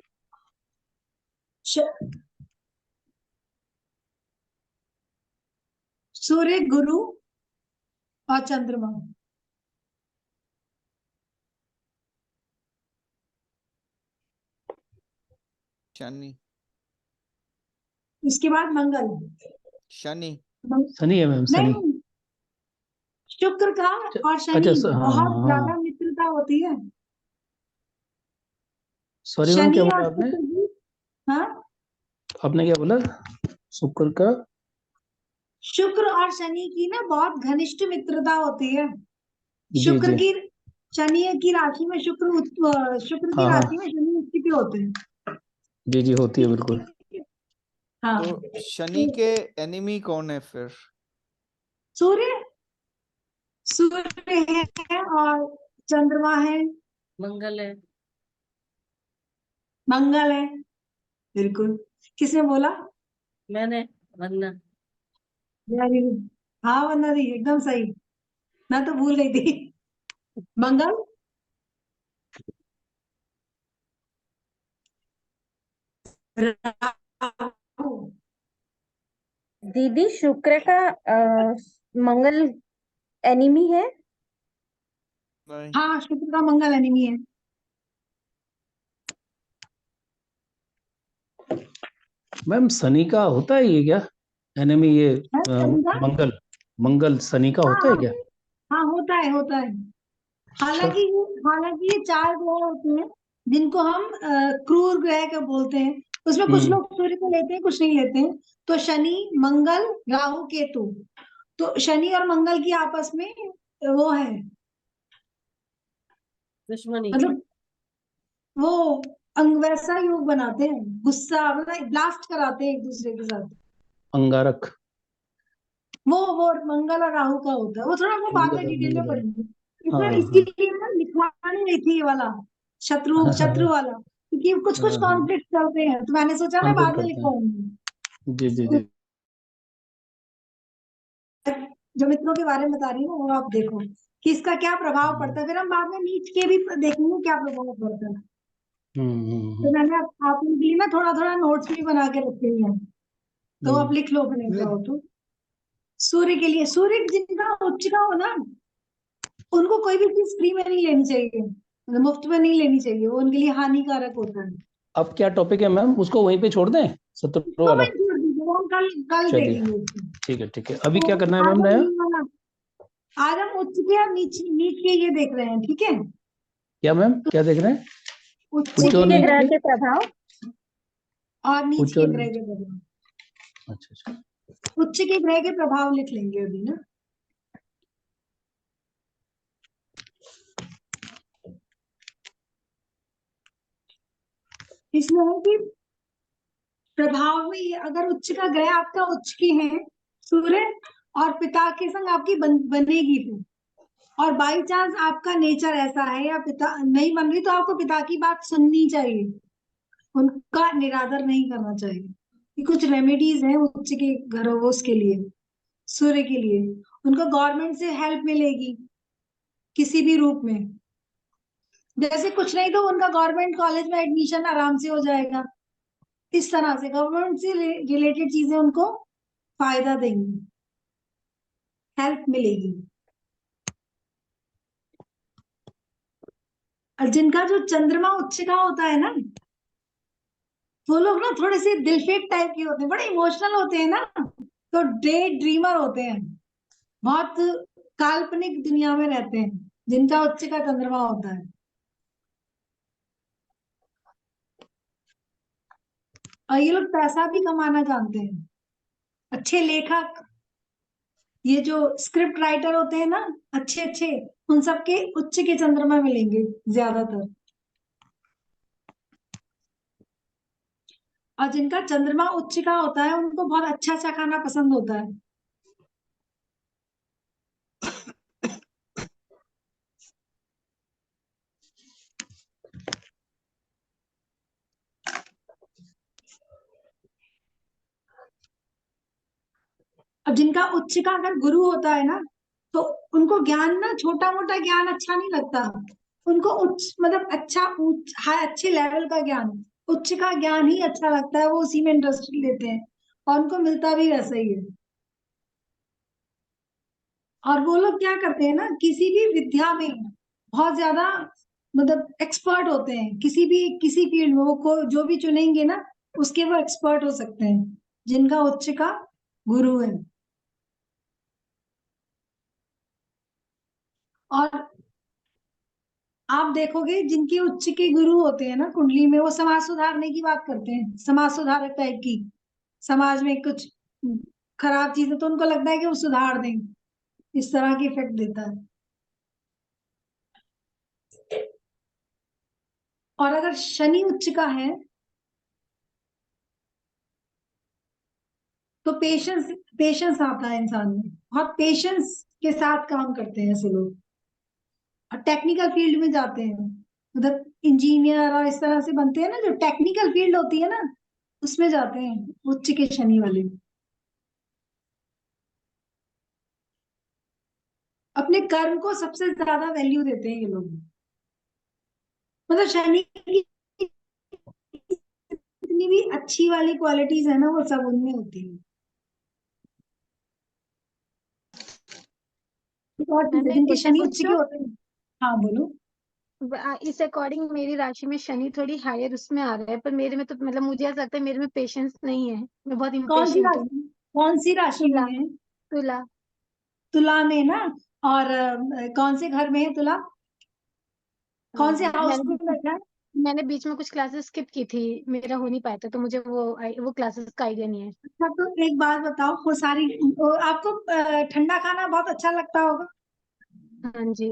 सूर्य, गुरु और चंद्रमा। शनि इसके बाद मंगल। शनि शनि है मैम, शनि। नहीं, शुक्र का और शनि अच्छा, हाँ बहुत ज्यादा हाँ, मित्रता होती है। सॉरी मैम, क्या शनि बोला और आपने? शुक्र की, हाँ, आपने क्या बोला? शुक्र का? शुक्र और शनि की ना बहुत घनिष्ठ मित्रता होती है। जी शुक्र जी, की, शनि की राशि में शुक्र की हाँ राशि हाँ, में शनि उच्च पे होते हैं। जी जी, होती है बिल्कुल। हाँ, तो शनि के एनिमी कौन है फिर? सूर्य, सूर्य है और चंद्रमा है, मंगल है। मंगल है। बिल्कुल। किसने बोला? मैंने, वंदना। Very good. हाँ वंदना दी, एकदम सही। मैं तो भूल गई थी। मंगल, राहु। दीदी शुक्र का मंगल एनिमी है। नहीं हाँ, शुक्र का मंगल एनिमी है। मैम, शनि का होता है ये क्या एनिमी, ये है शनि का? मंगल, मंगल शनि का हाँ होता है क्या? हाँ, होता है, होता है। अच्छा, हालांकि ये 4 ग्रह होते हैं जिनको हम क्रूर ग्रह के बोलते हैं। उसमें कुछ हम्म, लोग सूर्य को लेते हैं, कुछ नहीं लेते हैं। तो शनि, मंगल, राहु, केतु। तो शनि और मंगल की आपस में वो है, दुश्मनी। मतलब वो वैसा योग बनाते हैं, गुस्सा मतलब ब्लास्ट कराते हैं एक दूसरे के साथ। अंगारक। वो मंगल और राहु का होता है। वो थोड़ा वो बाद में मंगल और डिटेल में मंगल है। पढ़ेंगे। हाँ इसमें इसके हाँ लिए ना लिखवाने नहीं थी ये वाला, शत्रु हाँ शत्रु हाँ वाला, क्योंकि कुछ कुछ हाँ हाँ, कॉन्फ्लिक्ट चलते हैं, तो मैंने सोचा मैं कॉन्फ्लिक्ट बाद में करते हैं। लिखवाऊंगी। जी जी जी, जो मित्रों के बारे में बता रही हूँ वो आप देखो कि इसका क्या प्रभाव पड़ता है, फिर हम बाद में नीच के भी देखेंगे क्या प्रभाव पड़ता है। तो हम्म। मैंने आप लोगों के लिए ना थोड़ा थोड़ा नोट्स भी बना के रखे हुए हैं, तो आप लिख लो फिर ऐसा हो तो। सूर्य के लिए, सूर्य जिनका उच्च का हो ना, उनको कोई भी चीज फ्री में नहीं लेनी चाहिए, मतलब मुफ्त में नहीं लेनी चाहिए, वो उनके लिए हानिकारक होता है। अब क्या टॉपिक है मैम, उसको वहीं पे छोड़ दें, शत्रु तो वाला? मैं छोड़ दीजिए, वो हम कल कल चलिए, देखेंगे उसको। ठीक है ठीक है। अभी तो क्या करना है आज मैम हम नया? ये वाला, आज हम उच्च के और नीच नीच के ये देख रहे हैं, ठीक है? क्या मैम, क्या देख रहे हैं? उच्च उच्च उच्च और के के नीच ग्रह के? के प्रभाव। और नीच उच्च के और ग्रह नीच, के प्रभाव। अच्छा अच्छा। उच्च के ग्रह के प्रभाव लिख लेंगे अभी ना। इसमें है कि प्रभाव में ये, अगर उच्च का ग्रह आपका उच्च की है सूर्य, और पिता के संग आपकी बनेगी फिर, और बाई चांस आपका नेचर ऐसा है या पिता नहीं बन रही, तो आपको पिता की बात सुननी चाहिए, उनका निरादर नहीं करना चाहिए। ये कुछ रेमेडीज हैं उच्च के घरों उसके लिए, सूर्य के लिए। उनको गवर्नमेंट से हेल्प मिलेगी किसी भी रूप में, जैसे कुछ नहीं तो उनका गवर्नमेंट कॉलेज में एडमिशन आराम से हो जाएगा। इस तरह से गवर्नमेंट से रिलेटेड चीजें उनको फायदा देंगी, हेल्प मिलेगी। और जिनका जो चंद्रमा उच्च का होता है ना, वो लोग ना थोड़े से दिल फेंक टाइप के होते हैं, बड़े इमोशनल होते हैं ना, तो डे ड्रीमर होते हैं, बहुत काल्पनिक दुनिया में रहते हैं जिनका उच्च का चंद्रमा होता है। और ये लोग पैसा भी कमाना जानते हैं, अच्छे लेखक, ये जो स्क्रिप्ट राइटर होते हैं ना, अच्छे अच्छे, उन सबके उच्च के चंद्रमा मिलेंगे ज्यादातर। और जिनका चंद्रमा उच्च का होता है उनको बहुत अच्छा अच्छा खाना पसंद होता है। अब जिनका उच्च का अगर गुरु होता है ना, तो उनको ज्ञान ना छोटा मोटा ज्ञान अच्छा नहीं लगता, उनको उच्च मतलब अच्छा अच्छे लेवल का ज्ञान, उच्च का ज्ञान ही अच्छा लगता है, वो उसी में इंटरेस्ट लेते हैं और उनको मिलता भी वैसा ही है। और वो लोग क्या करते हैं ना, किसी भी विद्या में बहुत ज्यादा मतलब एक्सपर्ट होते हैं, किसी फील्ड में वो जो भी चुनेंगे ना उसके वो एक्सपर्ट हो सकते हैं, जिनका उच्च का गुरु है। और आप देखोगे जिनके उच्च के गुरु होते हैं ना कुंडली में, वो समाज सुधारने की बात करते हैं, समाज सुधारक टाइप की, समाज में कुछ खराब चीज है तो उनको लगता है कि वो सुधार दें, इस तरह की इफेक्ट देता है। और अगर शनि उच्च का है तो पेशेंस आता है इंसान में, बहुत पेशेंस के साथ काम करते हैं ऐसे लोग, और टेक्निकल फील्ड में जाते हैं, मतलब इंजीनियर और इस तरह से बनते हैं ना, जो टेक्निकल फील्ड होती है ना उसमें जाते हैं उच्च के शनि वाले। अपने कर्म को सबसे ज्यादा वैल्यू देते हैं ये लोग, मतलब शनि की जितनी भी अच्छी वाली क्वालिटीज है ना वो सब उनमें होती है। और चीज़ है, मैंने जिनके क्वेश्चन शनि उच्च के पूछूं? होते हैं। हाँ बोलो। इस अकॉर्डिंग मेरी राशि में शनि थोड़ी हायर उसमें आ रहा है, पर मेरे में तो मतलब मुझे ऐसा लगता है मेरे में पेशेंस नहीं है, मैं बहुत इम्पेशेंट हूँ। कौन सी राशि तुला। में है? तुला। तुला में ना। और कौन से घर में है तुला? कौन से हाउस में बैठा है? मैंने बीच में कुछ क्लासेस स्किप की थी, मेरा हो नहीं पाया था, तो मुझे वो क्लासेस का आइडिया नहीं है। अच्छा तो एक बात बताओ, आपको ठंडा खाना बहुत अच्छा लगता होगा, हाँ जी।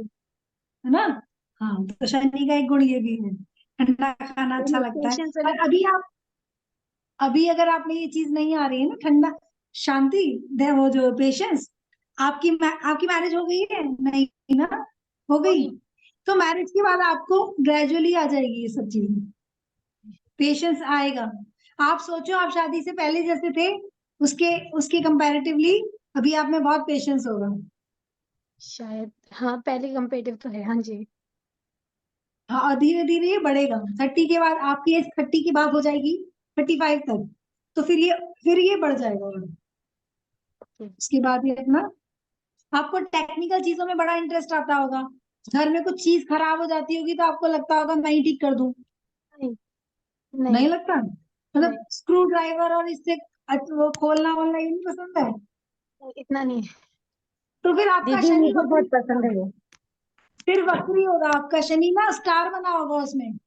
है ना? हाँ तो शनि का एक गुण ये भी है, ठंडा खाना अच्छा लगता है। पेशेंस और अभी अगर आप में ये चीज नहीं आ रही है ना, ठंडा शांति वो जो पेशेंस, आपकी मैरिज हो गई है नहीं ना? हो गई। तो मैरिज के बाद आपको ग्रेजुअली आ जाएगी ये सब चीजें, पेशेंस आएगा। आप सोचो आप शादी से पहले जैसे थे, उसके उसके कंपैरेटिवली अभी आप में बहुत पेशेंस होगा। शायद हाँ, पहले कंपेटिव तो है। हाँ जी। हाँ और धीरे धीरे ये बढ़ेगा, 30 के बाद आपकी एज 30 की बात हो जाएगी, 35 तक, तो फिर ये बढ़ जाएगा और उसके बाद ये अपना आपको टेक्निकल चीजों में बड़ा इंटरेस्ट आता होगा, घर में कुछ चीज खराब हो जाती होगी तो आपको लगता होगा मैं ही ठीक कर दूं। नहीं। नहीं लगता? नहीं, मतलब स्क्रू ड्राइवर और इससे वो खोलना वोलना ये नहीं पसंद है? इतना नहीं। तो फिर आपका दीदी शनि मुझे बहुत पसंद है वो। फिर वक्री होगा, आपका शनि ना स्टार बना होगा उसमें,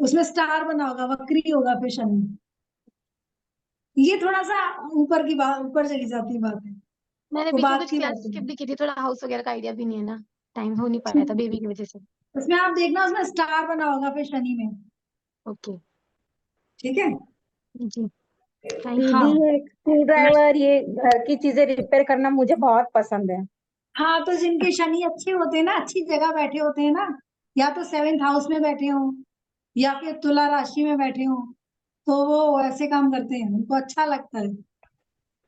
उसमें स्टार बना होगा, वक्री होगा फिर शनि। ये थोड़ा सा ऊपर की बात, ऊपर चली जाती बात है, मैंने वो बीच में बात कुछ की क्लास बात है। स्किप भी की थी, थोड़ा हाउस वगैरह का आइडिया भी नहीं है ना, टाइम हो नहीं पाया था बेबी की वजह से। उसमें आप देखना, उसमें स्टार बना होगा फिर शनि में। ओके। ठीक है। जी। थैंक दीदी हाँ ये स्क्रू ड्राइवर, ये घर की चीजें रिपेयर करना मुझे बहुत पसंद है। हाँ, तो जिनके शनि अच्छे होते हैं ना, अच्छी जगह बैठे होते हैं ना, या तो 7th हाउस में बैठे हो या फिर तुला राशि में बैठे हो, तो वो ऐसे काम करते हैं, उनको अच्छा लगता है।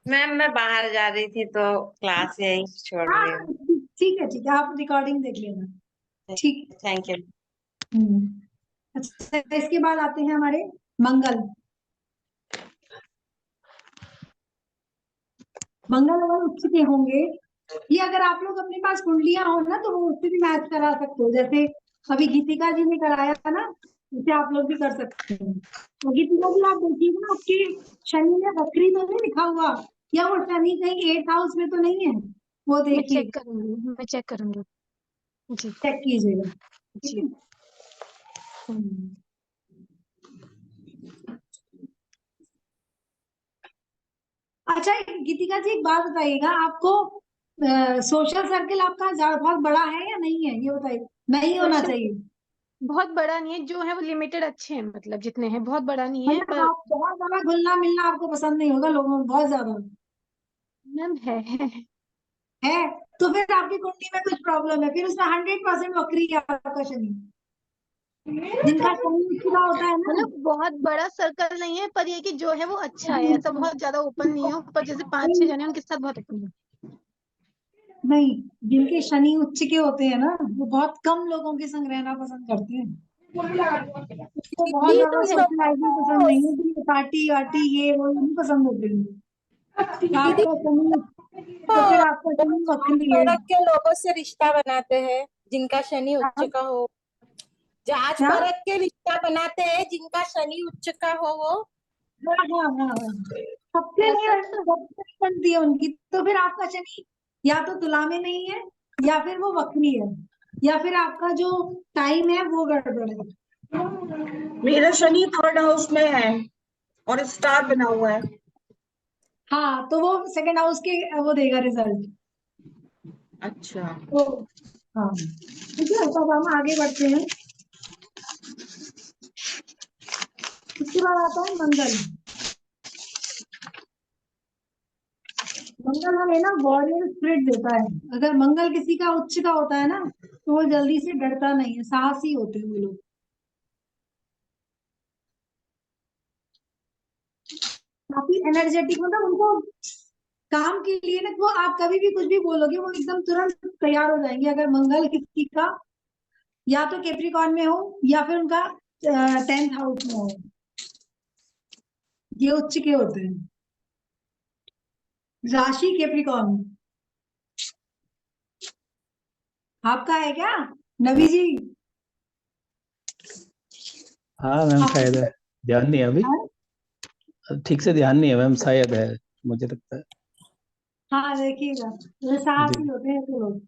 मैम मैं बाहर जा रही थी तो क्लास यही छोड़ हाँ रही हाँ, हूँ। ठीक है ठीक है, आप रिकॉर्डिंग देख लेना। ठीक। Thank you. अच्छा इसके बाद आते हैं हमारे मंगल। मंगल अगर उच्च के होंगे, ये अगर आप लोग अपने पास कुंडलियां हो ना तो वो उससे भी मैच करा सकते हो, जैसे अभी गीतिका जी ने कराया था ना, उसे आप लोग भी कर सकते हैं। तो गीतिका जी आप देखिए ना, आपके शनि में वक्री तो नहीं लिखा हुआ, या वो शनि कहीं 8th हाउस में तो नहीं है, वो मैं देखिए, चेक करूंगी। जी। चेक कीजिएगा। ठीक जी। है। अच्छा गीतिका जी एक बात बताइएगा, आपको सोशल सर्कल आपका बहुत बड़ा है या नहीं है, ये बताइए। नहीं होना सोशल चाहिए। बहुत बड़ा नहीं है, जो है वो लिमिटेड अच्छे हैं, मतलब जितने हैं, बहुत बड़ा नहीं है मतलब पर आप बहुत ज्यादा घुलना मिलना आपको पसंद नहीं होगा लोगों में, बहुत ज्यादा मैम है। है। तो फिर आपकी कुंडली में कुछ प्रॉब्लम है, फिर उसमें 100% वक्री है आपका शनि। जिनका शनि उच्च का होता है ना, मतलब बहुत बड़ा सर्कल नहीं है, पर ये कि जो है वो अच्छा है, ऐसा बहुत ज्यादा ओपन नहीं है, पर जैसे 5-6 जने हैं, उनके साथ बहुत ओपन है। नहीं, जिनके शनि उच्च के होते हैं ना, वो बहुत कम लोगों के संग रहना पसंद करते हैं। उसको बहुत दीदी ज्यादा तो सोशलाइजिंग पसंद लोगों नहीं होती है, पार्टी वार्टी ये वो नहीं पसंद होती है। तो दीदी आपका शनि, तो फिर आपका शनि वक्री है। परख के लोगों से रिश्ता बनाते हैं जिनका शनि उच्च का हो। जांच क्या? परख के रिश्ता बनाते हैं जिनका शनि उच्च का हो वो। हाँ हाँ हाँ हाँ। सबसे ऐसा नहीं, था। सबसे नहीं बनती है उनकी। तो फिर आपका शनि या तो तुला में नहीं है, या फिर वो वक्री है, या फिर आपका जो टाइम है वो गड़बड़ है। मेरा शनि 3rd हाउस में है और स्टार बना हुआ है। हाँ, तो वो सेकंड हाउस के वो देगा रिजल्ट। अच्छा। तो हाँ, ठीक है, तब हम आगे बढ़ते हैं। उसके बाद आता है मंगल। मंगल हमें ना वॉरियर स्पिरिट देता है। अगर मंगल किसी का उच्च का होता है ना, तो वो जल्दी से डरता नहीं है, साहसी होते हैं वो लोग। काफी एनर्जेटिक, मतलब उनको काम के लिए ना, वो आप कभी भी कुछ भी बोलोगे वो एकदम तुरंत तैयार हो जाएंगे। अगर मंगल किसी का या तो कैप्रिकॉर्न में हो, या फिर उनका 10th हाउस में हो, ये उच्च के होते हैं। राशि कैप्रिकॉर्न आपका है क्या, नवी जी? हाँ मैम, आप शायद है, ध्यान नहीं है अभी, हाँ? ठीक से ध्यान नहीं है मैम, शायद है, मुझे लगता है। हाँ, देखिएगा, ये जी। साहसी होते हैं तो लोग।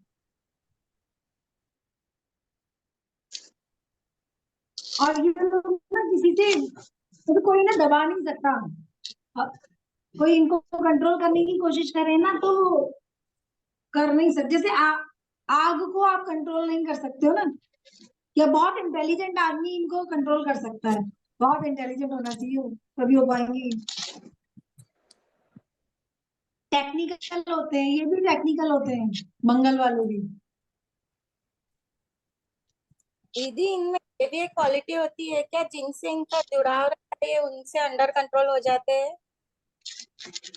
और ये लोग ना किसी से, तो कोई ना दबा नहीं सकता। कोई इनको कंट्रोल करने की कोशिश करे ना, तो कर नहीं सकते। जैसे आग को आप कंट्रोल नहीं कर सकते हो ना, या बहुत इंटेलिजेंट आदमी इनको कंट्रोल कर सकता है। बहुत इंटेलिजेंट होना चाहिए वो, तभी हो पाएंगे। टेक्निकल होते हैं, ये भी टेक्निकल होते हैं, मंगल वाले भी। दीदी इनमें ये भी एक क्वालिटी होती है क्या, जिनसे इनका जुड़ाव रहता है उनसे अंडर कंट्रोल हो जाते हैं?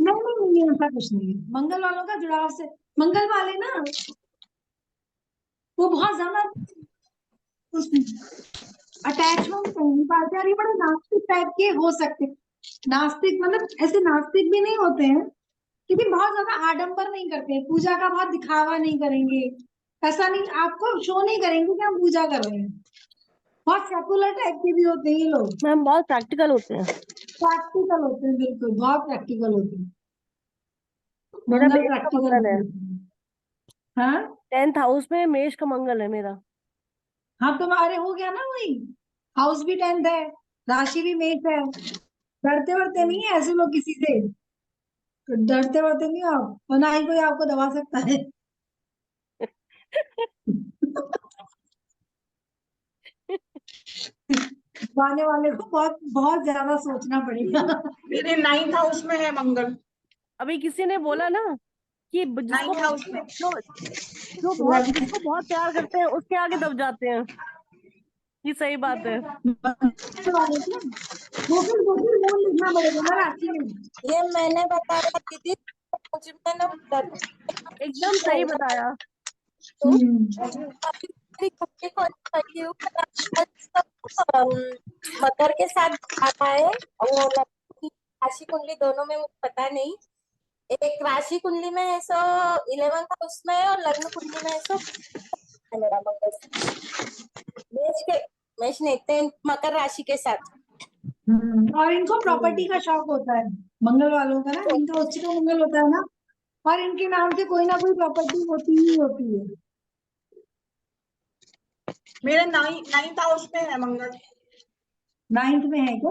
नहीं नहीं नहीं, ऐसा कुछ नहीं है। मंगल वालों का जुड़ाव से, मंगल वाले ना वो बहुत ज्यादा अटैचमेंट नहीं पाते, और ये बड़े नास्तिक टाइप के हो सकते। नास्तिक मतलब ऐसे नास्तिक भी नहीं होते हैं, क्योंकि बहुत ज्यादा आडंबर नहीं करते हैं, पूजा का बहुत दिखावा नहीं करेंगे। ऐसा नहीं, आपको शो नहीं करेंगे कि हम पूजा कर रहे हैं। बहुत सेकुलर टाइप के भी होते हैं ये लोग। मैम बहुत प्रैक्टिकल होते हैं। प्रैक्टिकल होते हैं, बिल्कुल बहुत प्रैक्टिकल होते हैं। मेरा मंगल मेष का प्रैक्टिकल मंगल है, होते हैं। हाँ 10th हाउस में मेष का मंगल है मेरा। हाँ, तो अरे हो गया ना वही। हाउस भी 10th है, राशि भी मेष है। डरते वरते नहीं है ऐसे लोग किसी से। डरते वरते नहीं हो आप, और ना ही कोई आपको दबा सकता है। दबाने वाले को बहुत बहुत ज्यादा सोचना पड़ेगा। मेरे 9th हाउस में है मंगल। अभी किसी ने बोला ना कि जिसको 9th हाउस में। जिसको बहुत प्यार करते हैं उसके आगे दब जाते हैं। ये सही बात है। वो फिर वो लिखना पड़ेगा ना राशि में। ये मैंने बताया दीदी, मुझ में ना एकदम सही बताया। तो अभी खुद कौन करती हूँ, मकर के साथ आता है वो राशि कुंडली दोनों में मुझे पता नहीं। एक राशि कुंडली में है सो 11th हाउस में है, और लग्न कुंडली में है सो मेरा मंगल मेष नहीं 10th मकर राशि के साथ। और इनको प्रॉपर्टी का शौक होता है, मंगल वालों का ना, इनका उच्च का मंगल होता है ना, और इनके नाम से कोई ना कोई प्रॉपर्टी होती ही होती है। मेरे 9th हाउस में है मंगल। 9th में है क्या?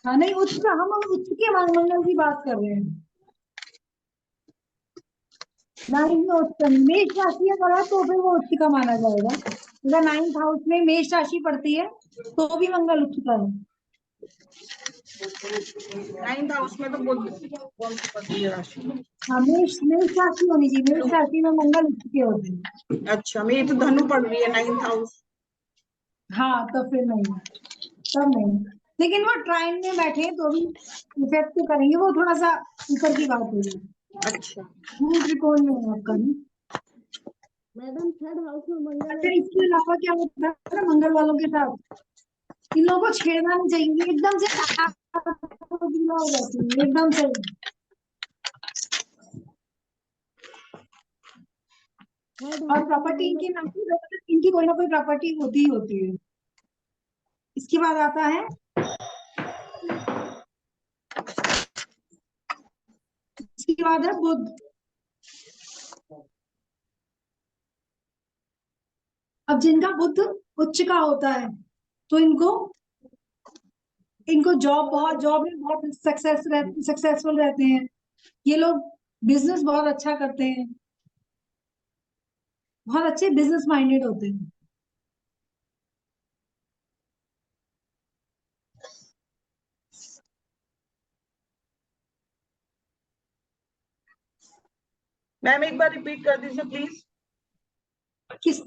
हाँ नहीं, उच्च का, हम उच्च के मंगल की बात कर रहे हैं। 9th में उच्च, मेष राशि अगर है तो फिर वो उच्च का माना जाएगा। अगर 9th हाउस में मेष राशि पड़ती है तो भी मंगल उच्च का है। 9th हाउस में तो बुध कौन सी पड़ती है राशि? हाँ, मेष मेष राशि होनी चाहिए, मेष राशि में मंगल उच्च के होते हैं। अच्छा, मेरी तो धनु पड़ रही है 9th हाउस। हाँ तो फिर नहीं, तब नहीं, लेकिन वो ट्राइन में बैठे हैं तो भी इफेक्ट तो करेंगे, वो थोड़ा सा ऊपर की बात होगी। अच्छा, गुरु त्रिकोण में है आपका नहीं। मैडम 3rd हाउस में मंगल फिर इसके अलावा क्या होता है ना मंगल वालों के साथ, इन लोगों को छेड़ना नहीं चाहिए, ये एकदम से हो जाती है एकदम से। और प्रॉपर्टी इनके नाम की, इनकी कोई ना कोई प्रॉपर्टी होती ही होती है। इसके बाद आता है इसके बाद है बुध। अब जिनका बुध उच्च का होता है तो इनको जॉब में बहुत सक्सेसफुल रहते हैं ये लोग, बिजनेस बहुत अच्छा करते हैं, बहुत अच्छे बिजनेस माइंडेड होते हैं। मैम एक बार रिपीट कर दीजिए प्लीज।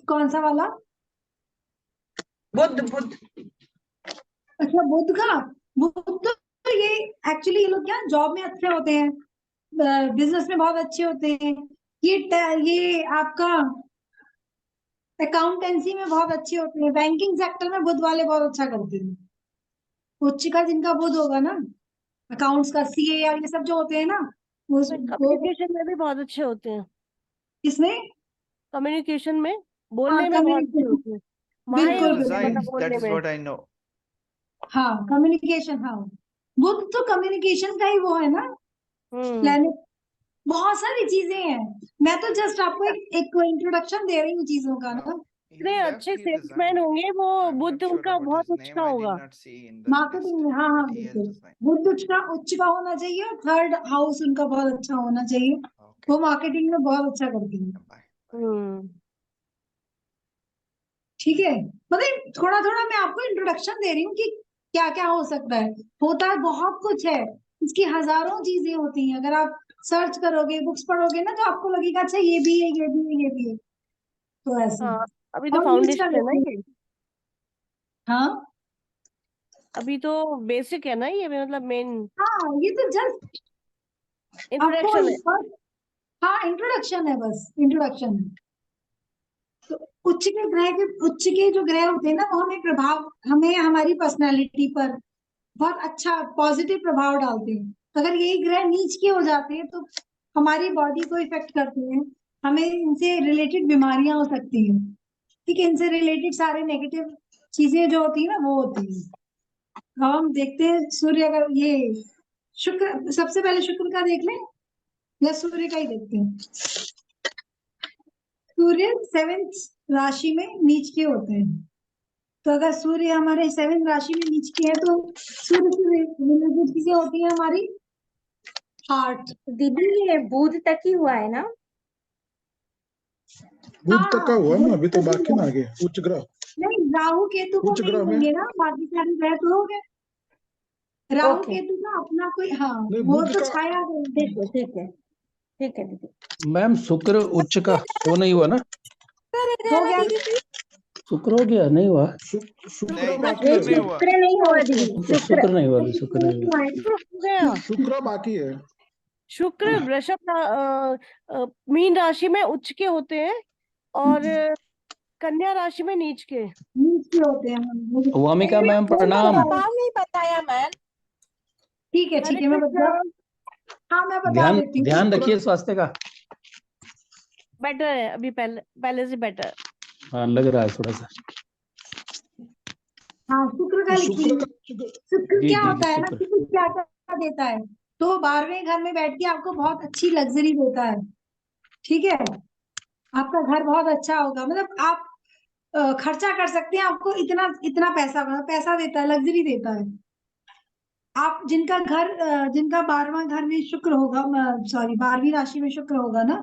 कौन सा वाला? बुध। अच्छा, बुध तो ये एक्चुअली ये लोग क्या जॉब में अच्छे होते हैं, बिजनेस में बहुत अच्छे होते हैं, ये आपका अकाउंटेंसी में बहुत अच्छे होते हैं, बैंकिंग सेक्टर में बुध वाले बहुत अच्छा करते हैं। उच्च का जिनका बुध होगा ना, अकाउंट्स का सीए या ये सब जो होते हैं ना, वो कम्युनिकेशन में भी बहुत अच्छे होते हैं। इसमें कम्युनिकेशन में बोलने में बहुत अच्छे होते हैं, माहिर बिल्कुल होते हैं Design, मतलब that बोलने is में। what I know. हाँ, कम्युनिकेशन, हाँ बुध तो कम्युनिकेशन का ही वो है ना प्लेनेट। बहुत सारी चीजें हैं, मैं तो जस्ट आपको एक इंट्रोडक्शन दे रही हूँ चीजों का ना। इतने अच्छे सेल्समैन होंगे वो, बुध उनका बहुत उच्च का होगा मार्केटिंग में। हाँ हाँ बिल्कुल, बुध उच्च का होना चाहिए और 3rd हाउस उनका बहुत अच्छा होना चाहिए, वो मार्केटिंग में बहुत अच्छा करते हैं। ठीक है, मतलब थोड़ा थोड़ा मैं आपको इंट्रोडक्शन दे रही हूँ कि क्या क्या हो सकता है, होता है बहुत कुछ है, इसकी हजारों चीजें होती हैं। अगर आप सर्च करोगे, बुक्स पढ़ोगे ना, तो आपको लगेगा अच्छा ये भी है, ये भी है, ये भी है, तो ऐसे। हाँ, अभी तो और नीच का फाउंडेशन है ना लेते हैं। ये, हाँ अभी तो बेसिक है ना ये, मतलब मेन हाँ, ये तो जस्ट इंट्रोडक्शन है। आपको, हाँ इंट्रोडक्शन है, बस इंट्रोडक्शन है। तो उच्च के जो ग्रह होते हैं ना, वो हमें हमारी पर्सनालिटी पर बहुत अच्छा पॉजिटिव प्रभाव डालते हैं। अगर यही ग्रह नीच के हो जाते हैं तो हमारी बॉडी को इफेक्ट करते हैं, हमें इनसे रिलेटेड बीमारियां हो सकती हैं। ठीक है, इनसे रिलेटेड सारे नेगेटिव चीजें जो होती है ना, वो होती है। अब हम देखते हैं सूर्य, अगर ये शुक्र, सबसे पहले शुक्र का देख लें या सूर्य का ही देखते हैं। सूर्य 7th राशि में नीच के होते हैं, तो अगर सूर्य हमारे 7th राशि में नीच के है तो सूर्य से रिलेटेड चीजें होती है हमारी हार्ट। दीदी ये बुध तक ही हुआ है ना? बुध तक का हुआ ना, अभी तो बाकी ना आगे उच्च ग्रह। नहीं, राहु केतु को उच्च नहीं ग्रह में होंगे ना, बाकी सारे ग्रह तो हो गए। राहु ओके, केतु का अपना कोई, हाँ नहीं, वो बुध तो का छाया गए। ठीक है दीदी। मैम शुक्र उच्च का वो नहीं हुआ ना? हो गया। शुक्र हो गया, नहीं हुआ? शुक्र नहीं, बाकी ये है अभी। शुक्र नहीं हुआ दीदी, अच्छा, शुक्र नहीं हुआ, अभी शुक्र नहीं हुआ। हो गया। शुक्र बाकी है। शुक्र मीन राशि में उच्च के होते हैं और कन्या राशि में नीच के। नीच के होते हैं। वामिका मैम प्रणाम। प्रभाव नहीं बताया मैम। ठीक है, ठीक है, मैं बता, हाँ मैं बता देती हूँ। ध्यान रखिए स्वास्थ्य का। बेटर है अभी, पहले से बेटर। हाँ, लग रहा है थोड़ा सा। हाँ, शुक्र का लिखिए। शुक्र जी क्या जी होता जी, है ना, शुक्र। शुक्र क्या क्या देता है, तो 12वें घर में बैठ के आपको बहुत अच्छी लग्जरी देता है। ठीक है, आपका घर बहुत अच्छा होगा, मतलब आप खर्चा कर सकते हैं, आपको इतना इतना पैसा देता है, लग्जरी देता है। आप जिनका 12वां घर में शुक्र होगा, सॉरी 12वीं राशि में शुक्र होगा ना,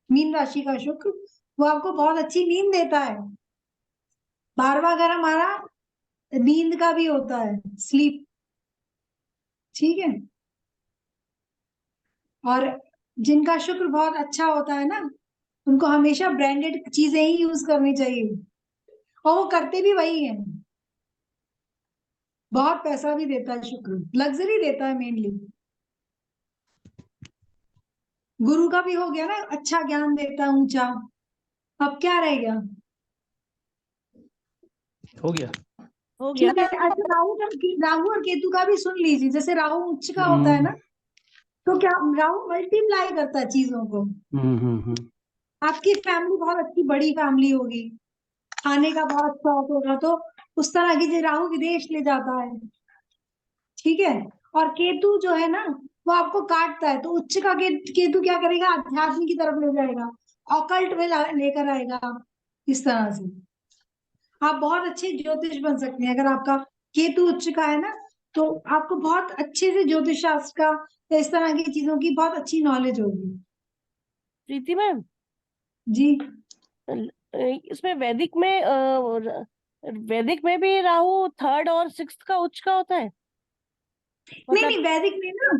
मीन राशि का शुक्र, वो आपको बहुत अच्छी नींद देता है। 12वां घर हमारा नींद का भी होता है, स्लीप। ठीक है। और जिनका शुक्र बहुत अच्छा होता है ना, उनको हमेशा ब्रांडेड चीजें ही यूज करनी चाहिए, और वो करते भी वही है। बहुत पैसा भी देता है शुक्र, लग्जरी देता है मेनली। गुरु का भी हो गया ना, अच्छा ज्ञान देता है, ऊंचा। अब क्या रह गया? हो गया। हो गया। ठीक है। अच्छा, राहु और केतु का भी सुन लीजिए। जैसे राहु उच्च का होता है ना, तो क्या राहु मल्टीप्लाई करता है चीजों को। आपकी फैमिली बहुत अच्छी बड़ी फैमिली होगी, खाने का बहुत शौक होगा, तो उस तरह की जो राहु विदेश ले जाता है। ठीक है। और केतु जो है ना, वो आपको काटता है, तो उच्च का केतु क्या करेगा? अध्यात्म की तरफ ले जाएगा, ऑकल्ट में लेकर आएगा। इस तरह से आप बहुत अच्छे ज्योतिष बन सकते हैं। अगर आपका केतु उच्च का है ना, तो आपको बहुत अच्छे से ज्योतिष शास्त्र का, इस तरह की चीजों की बहुत अच्छी नॉलेज होगी। प्रीति मैम जी। इसमें वैदिक में भी राहु 3rd और 6th का उच्च का होता है? नहीं नहीं, वैदिक में ना,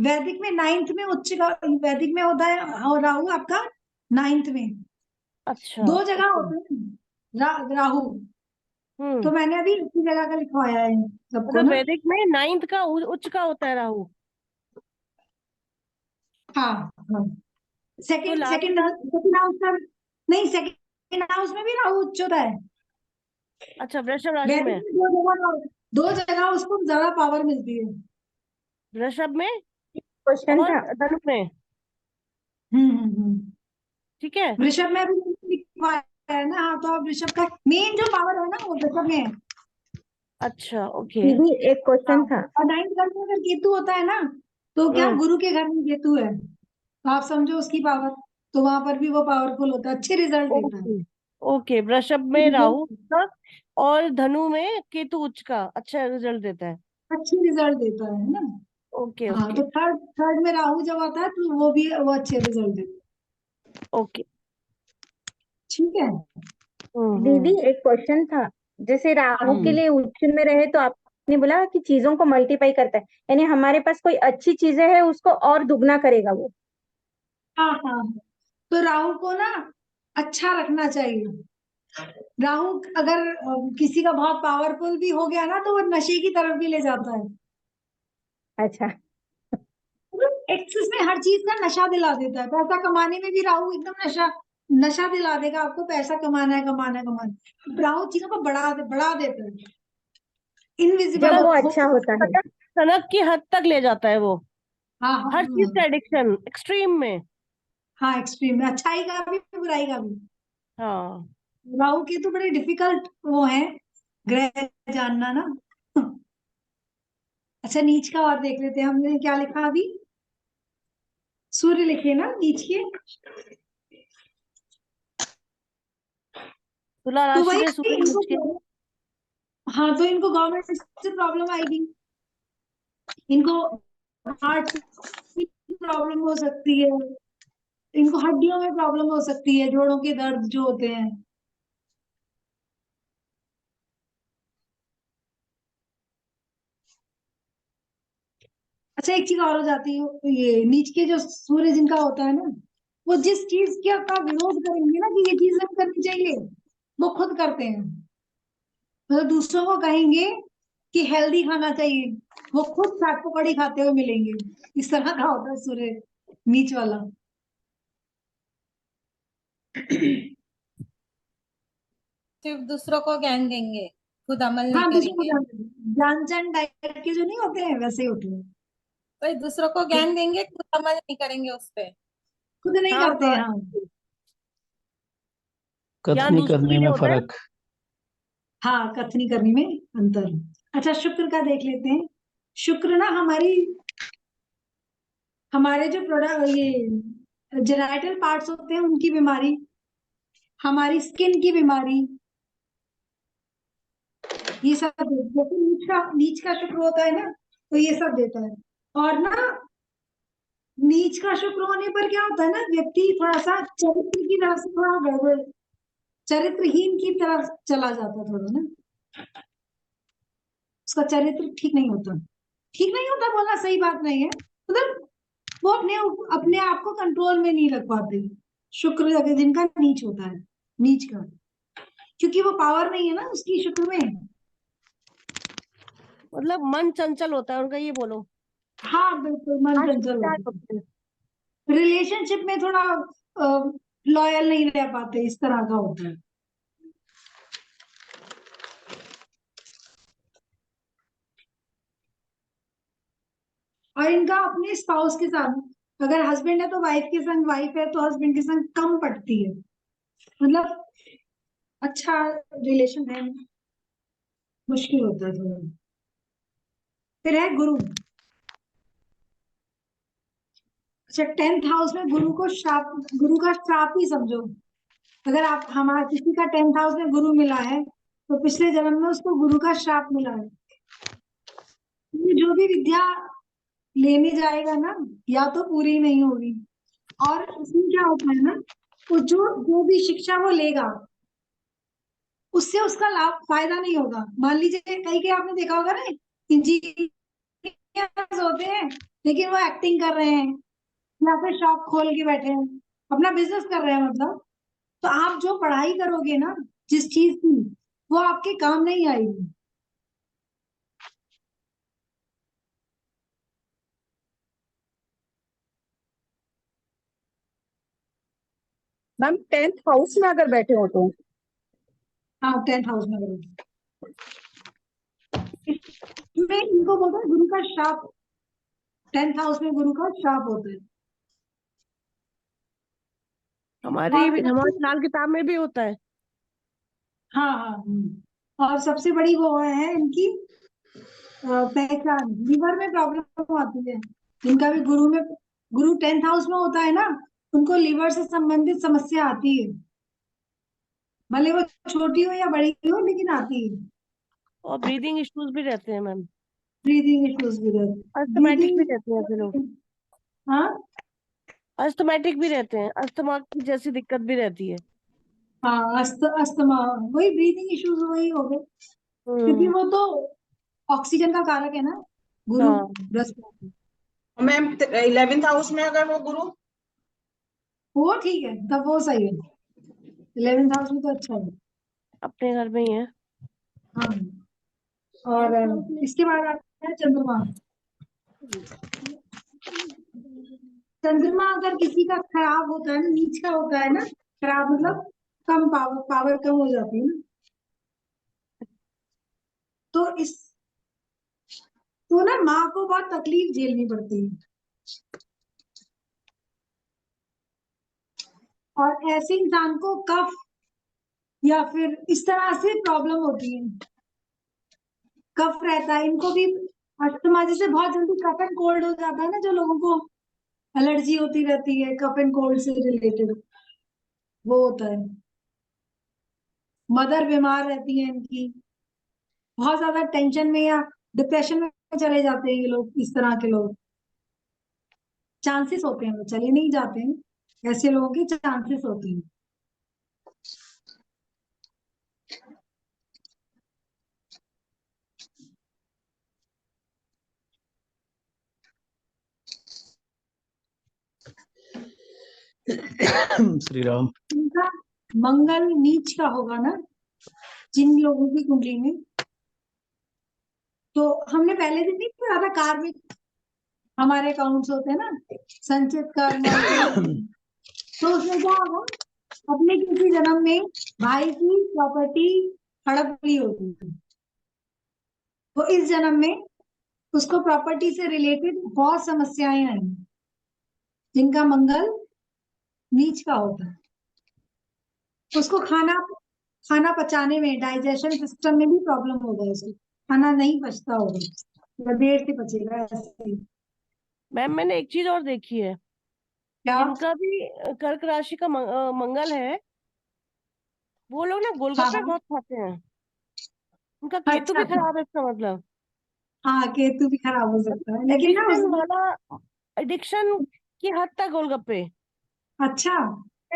वैदिक में 9th में उच्च का वैदिक में होता है, और राहु आपका 9th में। अच्छा। 2 जगह होते हैं राहु। तो मैंने अभी इसी जगह का लिखवाया है सबको मतलब ना। वैदिक में 9th का उच्च का होता है राहु। हाँ हाँ। सेकंड हाउस का नहीं, सेकंड हाउस में भी राहु उच्च होता है। अच्छा, वृषभ राशि में। वैदिक में 2 जगह उसको ज्यादा पावर मिलती है। वृषभ में क्वेश्चन और था। धनु में। ठीक है। वृषभ में भी लिखवाया है ना। हाँ, तो अब वृषभ का मेन जो पावर है ना, वो वृषभ में है। अच्छा, ओके। दीदी एक क्वेश्चन था। और 9th घर में अगर केतु होता है ना, तो क्या गुरु के घर में केतु है, तो आप समझो उसकी पावर, तो वहां पर भी वो पावरफुल होता है, अच्छे रिजल्ट देता है। ओके, वृषभ में राहु का और धनु में केतु उच्च का अच्छा रिजल्ट देता है। अच्छे रिजल्ट देता है ना। ओके हाँ, ओके तो थर्ड में राहु जब आता है, तो वो अच्छे रिजल्ट देता है। ओके। ठीक है। दीदी एक क्वेश्चन था। जैसे राहु के लिए उच्च में रहे, तो आपने बोला कि चीजों को मल्टीप्लाई करता है, यानी हमारे पास कोई अच्छी चीजें है उसको और दुगना करेगा वो। हाँ हाँ। तो राहु को ना अच्छा रखना चाहिए। राहु अगर किसी का बहुत पावरफुल भी हो गया ना, तो वो नशे की तरफ भी ले जाता है। अच्छा। एक्सेस में हर चीज का नशा दिला देता है। पैसा कमाने में भी राहु एकदम नशा दिला देगा आपको। पैसा कमाना है, कमाना है, कमाना है। राहु चीजों को बढ़ा देता है, इनविजिबल जब वो हो। अच्छा होता है। सनक की हद तक ले जाता है वो। हाँ हाँ हर चीज का एडिक्शन एक्सट्रीम में। हाँ, एक्सट्रीम में, अच्छाई का भी बुराई का भी। हाँ। राहु के तो बड़े डिफिकल्ट वो है ग्रह जानना ना। अच्छा, नीच का और देख लेते हैं। हमने क्या लिखा अभी? सूर्य लिखे ना नीच के। तुला तो राशि वही में सूर्य नीच के। हाँ, तो इनको गवर्नमेंट से प्रॉब्लम आएगी, इनको हार्ट की प्रॉब्लम हो सकती है, इनको हड्डियों में प्रॉब्लम हो सकती है, जोड़ों के दर्द जो होते हैं। अच्छा, एक चीज और हो जाती है, ये नीच के जो सूर्य जिनका होता है ना, वो जिस चीज का विरोध करेंगे ना कि ये चीज नहीं करनी चाहिए, वो खुद करते हैं। मतलब दूसरों को कहेंगे कि हेल्दी खाना चाहिए, वो खुद चाट पकौड़ी खाते हुए मिलेंगे। इस तरह का होता है सूर्य नीच वाला। सिर्फ दूसरों को ज्ञान देंगे, खुद अमल नहीं हाँ, दूसरों करेंगे। को ज्ञान टाइप के जो नहीं होते हैं, वैसे ही होते हैं। भाई दूसरों को ज्ञान देंगे, खुद अमल नहीं करेंगे उस पे। खुद नहीं हाँ करते हैं। हाँ, कथनी दूसरों के करने लिए में होता है। फर्क। हाँ, कथनी करने में अंतर। अच्छा, शुक्र का देख लेते हैं। शुक्र ना हमारे जो प्रोडक्ट, ये जेनाइटल पार्ट्स होते हैं, उनकी बीमारी, हमारी स्किन की बीमारी, ये सब जैसे नीच का शुक्र होता है ना, तो ये सब देता है। और ना नीच का शुक्र होने पर क्या होता है ना, व्यक्ति थोड़ा सा चरित्र की तरफ से थोड़ा गड़बड़ चरित्रहीन की तरफ चला जाता थोड़ा ना, उसका चरित्र ठीक नहीं होता। ठीक नहीं होता बोलना सही बात नहीं है, मतलब वो अपने आप को कंट्रोल में नहीं रख पाते। शुक्र अगर जिनका नीच होता है, नीच का, क्योंकि वो पावर नहीं है ना उसकी शुक्र में। मतलब मन चंचल होता है उनका, ये बोलो। हाँ बिल्कुल, मन चंचल होता है। रिलेशनशिप में थोड़ा लॉयल नहीं रह पाते, इस तरह का होता है। और इनका अपने स्पाउस के साथ, अगर हस्बैंड है तो वाइफ के संग, वाइफ है तो हस्बैंड के संग कम पटती है, मतलब अच्छा रिलेशन है, मुश्किल होता है थोड़ा। फिर है गुरु। अच्छा, 10th हाउस में गुरु को श्राप, गुरु का श्राप ही समझो। अगर आप हमारा किसी का 10th हाउस में गुरु मिला है तो पिछले जन्म में उसको गुरु का श्राप मिला है। ये जो भी विद्या लेने जाएगा ना, या तो पूरी नहीं होगी, और इसमें क्या होता है ना, वो जो भी शिक्षा वो लेगा उससे उसका लाभ फायदा नहीं होगा। मान लीजिए कई आपने देखा होगा ना, इंजीनियर होते हैं लेकिन वो एक्टिंग कर रहे हैं या फिर शॉप खोल के बैठे हैं, अपना बिजनेस कर रहे हैं, मतलब तो आप जो पढ़ाई करोगे ना जिस चीज की, वो आपके काम नहीं आएगी। मैम 10th हाउस में अगर बैठे हो तो? हाँ 10th हाउस में करोगे, इसमें इनको बोलते हैं गुरु का श्राप। 10th हाउस में गुरु का श्राप होता है। हमारी लाल किताब में भी होता है। हाँ हाँ, और सबसे बड़ी वो है इनकी पहचान, लीवर में प्रॉब्लम आती है। इनका भी गुरु 10th हाउस में होता है ना, उनको लीवर से संबंधित समस्या आती है, भले वो छोटी हो या बड़ी हो, लेकिन आती है। और ब्रीदिंग इश्यूज भी रहते हैं मैम। ब्रीदिंग इश्यूज भी रहते हैं, अस्थमैटिक भी रहते हैं ऐसे लोग। हाँ अस्थमैटिक भी रहते हैं, अस्थमा की जैसी दिक्कत भी रहती है। हाँ, अस्थमा, वही ब्रीदिंग इश्यूज वही हो गए, क्योंकि वो तो ऑक्सीजन का कारक है ना गुरु, हाँ। बृहस्पति। मैम 11th हाउस में अगर वो गुरु, वो ठीक है, तब वो सही है। 11th हाउस में तो अच्छा है, अपने घर में ही है। हाँ। और इसके बाद आता है चंद्रमा। चंद्रमा अगर किसी का खराब होता है ना, नीच का होता है ना, खराब मतलब कम पावर कम हो जाती है ना, तो ना माँ को बहुत तकलीफ झेलनी पड़ती है। और ऐसे इंसान को कफ या फिर इस तरह से प्रॉब्लम होती है, कफ रहता है इनको भी। अस्थमा जैसे बहुत जल्दी कफ एंड कोल्ड हो जाता है ना, जो लोगों को एलर्जी होती रहती है कफ एंड कोल्ड से रिलेटेड, वो होता है। मदर बीमार रहती है इनकी, बहुत ज्यादा टेंशन में या डिप्रेशन में चले जाते हैं ये लोग, इस तरह के लोग, चांसेस होते हैं, वो चले नहीं जाते हैं, ऐसे लोगों के चांसेस होते हैं। श्री राम। इनका मंगल नीच का होगा ना जिन लोगों की कुंडली में, तो हमने पहले दिन नहीं पढ़ा था, कार्मिक हमारे अकाउंट्स होते हैं ना, संचित कर्म, तो उसमें क्या होगा, अपने किसी जन्म में भाई की प्रॉपर्टी हड़प ली होती थी, तो इस जन्म में उसको प्रॉपर्टी से रिलेटेड बहुत समस्याएं आई, जिनका मंगल नीच का होता है। उसको खाना पचाने में, डाइजेशन सिस्टम में भी प्रॉब्लम होगा, उसको खाना नहीं पचता होगा या देर से पचेगा ऐसे। मैम मैंने एक चीज और देखी है, जिनका भी कर्क राशि का मंगल है, वो लोग ना गोलगप्पे बहुत खाते हैं। उनका केतु भी खराब है इसका मतलब। हाँ केतु भी खराब हो सकता है, लेकिन ना एडिक्शन वाला, एडिक्शन की हद तक गोलगप्पे। अच्छा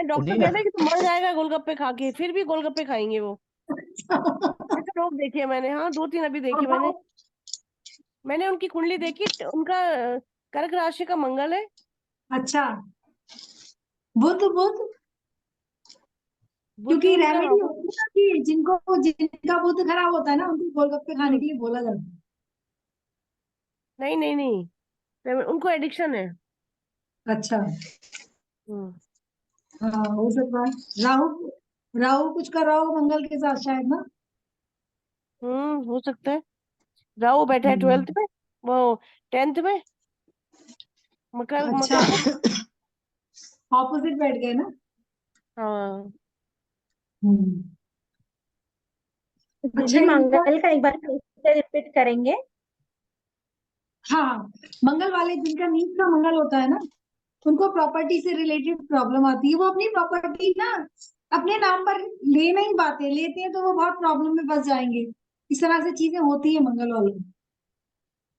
डॉक्टर सुनिए ना, कहता है कि तू मर जाएगा गोलगप्पे खा के, फिर भी गोलगप्पे खाएंगे वो। ऐसे लोग देखे मैंने, हाँ 2-3 अभी देखे मैंने। मैंने उनकी कुंडली देखी, उनका कर्क राशि का मंगल है। अच्छा, बुध बुध बुध क्योंकि उनका रेमेडी होती है ना कि जिनका बुध खराब होता है ना, उनको गोलगप्पे खाने के लिए बोला जाता है। नहीं नहीं नहीं, उनको एडिक्शन है। अच्छा, हम्म हाँ हो सकता है। राहु राहु कुछ कर रहा हो मंगल के साथ शायद ना। हो सकता है। राहु बैठा है 12th में, वो 10th में, मकर अच्छा, मकर में। ऑपोजिट बैठ गए ना। हाँ हम्म। अच्छा, दीदी मंगल का एक बार फिर से रिपीट करेंगे। हाँ, मंगल वाले जिनका नीच का मंगल होता है ना, उनको प्रॉपर्टी से रिलेटेड प्रॉब्लम आती है। वो अपनी प्रॉपर्टी ना अपने नाम पर ले नहीं पाते, लेते हैं तो वो बहुत प्रॉब्लम में फंस जाएंगे। इस तरह से चीजें होती है मंगल वालों में।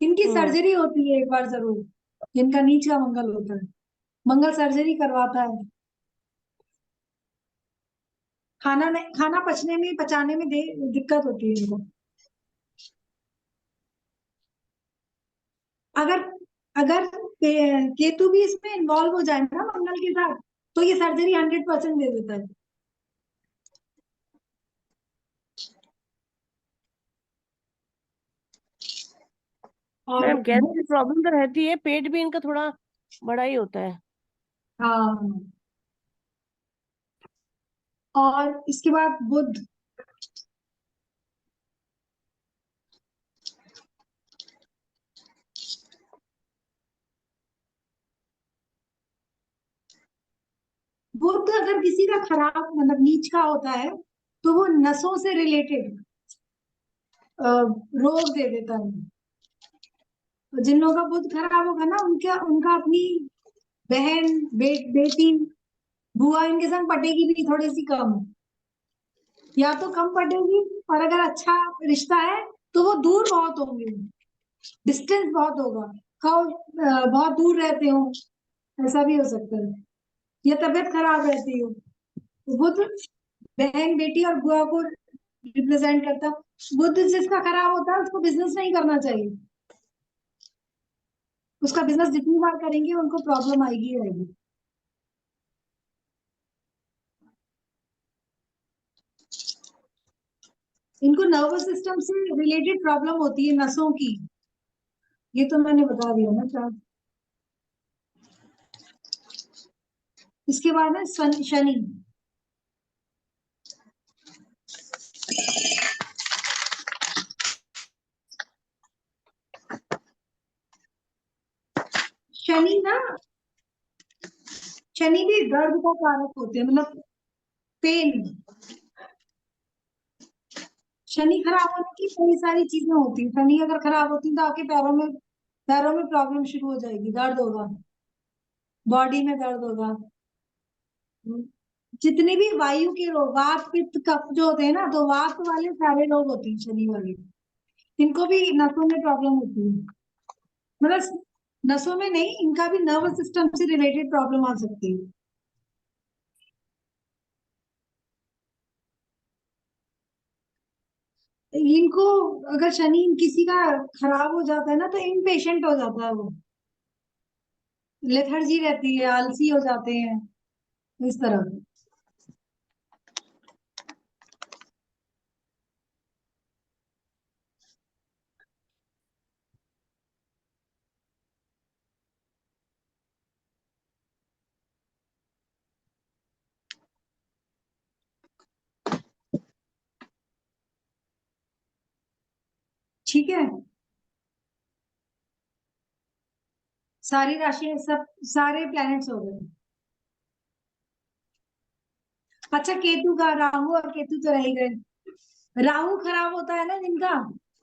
इनकी सर्जरी होती है एक बार जरूर, जिनका नीच का मंगल होता है। मंगल सर्जरी करवाता है। खाना पचने में पचाने में दिक्कत होती है इनको। अगर अगर केतु भी इसमें इन्वॉल्व हो जाए ना मंगल के साथ, तो ये सर्जरी 100% दे देता है। और मैम गैस की प्रॉब्लम तो रहती है, पेट भी इनका थोड़ा बड़ा ही होता है। हाँ, और इसके बाद बुध। बुध अगर किसी का खराब मतलब नीच का होता है, तो वो नसों से रिलेटेड रोग दे देता है। तो जिन लोगों का बुध खराब होगा ना, उनका उनका अपनी बहन, बेटी, बुआ इनके संग पटेगी भी थोड़ी सी कम, या तो कम पटेगी। और अगर अच्छा रिश्ता है तो वो दूर बहुत होंगे, डिस्टेंस बहुत होगा, बहुत दूर रहते हो, ऐसा भी हो सकता है। या तबीयत खराब रहती हो, तो बुध बहन, बेटी और बुआ को रिप्रेजेंट करता है। बुध जिसका खराब होता है उसको बिजनेस नहीं करना चाहिए। उसका बिजनेस जितनी बार करेंगे उनको प्रॉब्लम आएगी ही आएगी। इनको नर्वस सिस्टम से रिलेटेड प्रॉब्लम होती है, नसों की। ये तो मैंने बता दिया ना शायद। इसके बाद है शनि। शनि भी दर्द का कारक होते हैं, मतलब पेन। शनि खराब होने की कई सारी चीजें होती है। शनि अगर खराब होती है तो आपके पैरों में प्रॉब्लम शुरू हो जाएगी, दर्द होगा, बॉडी में दर्द होगा। जितने भी वायु के रोग, वात पित्त कफ जो होते हैं ना, तो वात वाले सारे रोग होते हैं शनि वाले। इनको भी नसों में प्रॉब्लम होती है। मतलब नसों में नहीं, इनका भी नर्वस सिस्टम से रिलेटेड प्रॉब्लम आ सकती है। इनको अगर शनि किसी का खराब हो जाता है ना, तो इम्पेशेंट हो जाता है वो, लेथर्जी रहती है, आलसी हो जाते हैं, इस तरह। ठीक है, सारी राशि सब सारे प्लैनेट्स हो गए। अच्छा, केतु का, राहु और केतु तो रह ही गए। राहु खराब होता है ना जिनका,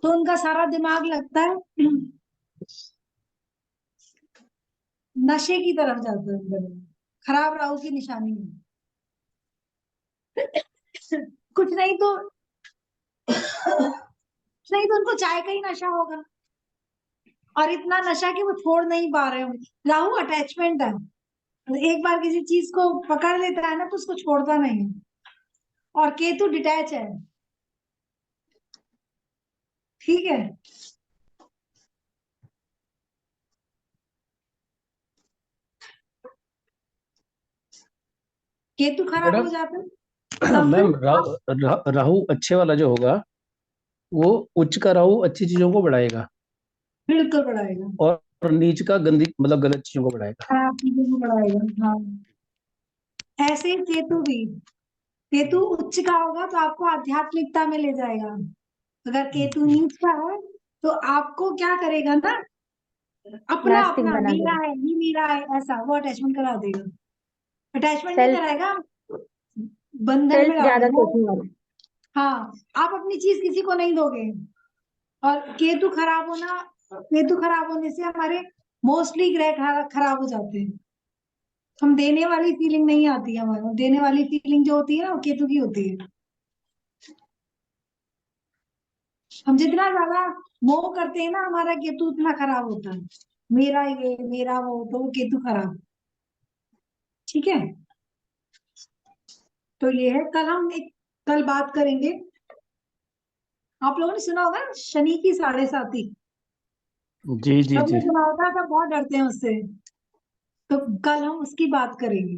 तो उनका सारा दिमाग लगता है नशे की तरफ जाता है उनका दिमाग। खराब राहु की निशानी है। कुछ नहीं तो उनको चाय का ही नशा होगा, और इतना नशा कि वो छोड़ नहीं पा रहे होंगे। राहु अटैचमेंट है, एक बार किसी चीज को पकड़ लेता है ना तो उसको छोड़ता नहीं है। और केतु डिटैच है, ठीक है। केतु खराब हो मैडम जाता है मैम राहु अच्छे वाला जो होगा वो उच्च का राहु अच्छी चीजों को बढ़ाएगा बिल्कुल बढ़ाएगा, और नीच का गंदी मतलब गलत चीजों को बढ़ाएगा। खराब चीजों को बढ़ाएगा। हाँ, ऐसे ही केतु भी, केतु उच्च का होगा तो आपको आध्यात्मिकता में ले जाएगा। अगर केतु नीच का है तो आपको क्या करेगा ना, अपना नास्तिक अपना बना मेरा देगा, है, ये मेरा है, ऐसा वो अटैचमेंट करा देगा। अटैचमेंट नहीं सेल्फ कराएगा, बंधन में सेल्फ डाल ज्यादा देगा। सोचने वाला। हाँ, आप अपनी चीज किसी को नहीं दोगे। और केतु खराब होना, केतु खराब होने से हमारे मोस्टली ग्रह खराब हो जाते हैं। हम देने वाली फीलिंग नहीं आती है हमारे, देने वाली फीलिंग जो होती है ना वो केतु की होती है। हम जितना ज्यादा मोह करते हैं ना, हमारा केतु उतना खराब होता है। मेरा ये मेरा वो, तो वो केतु खराब, ठीक है। तो ये है, कल बात करेंगे। आप लोगों ने सुना होगा ना, शनि की 7.5। जी जी सबने जी। सुना होगा, सब बहुत डरते हैं उससे। तो कल हम उसकी बात करेंगे,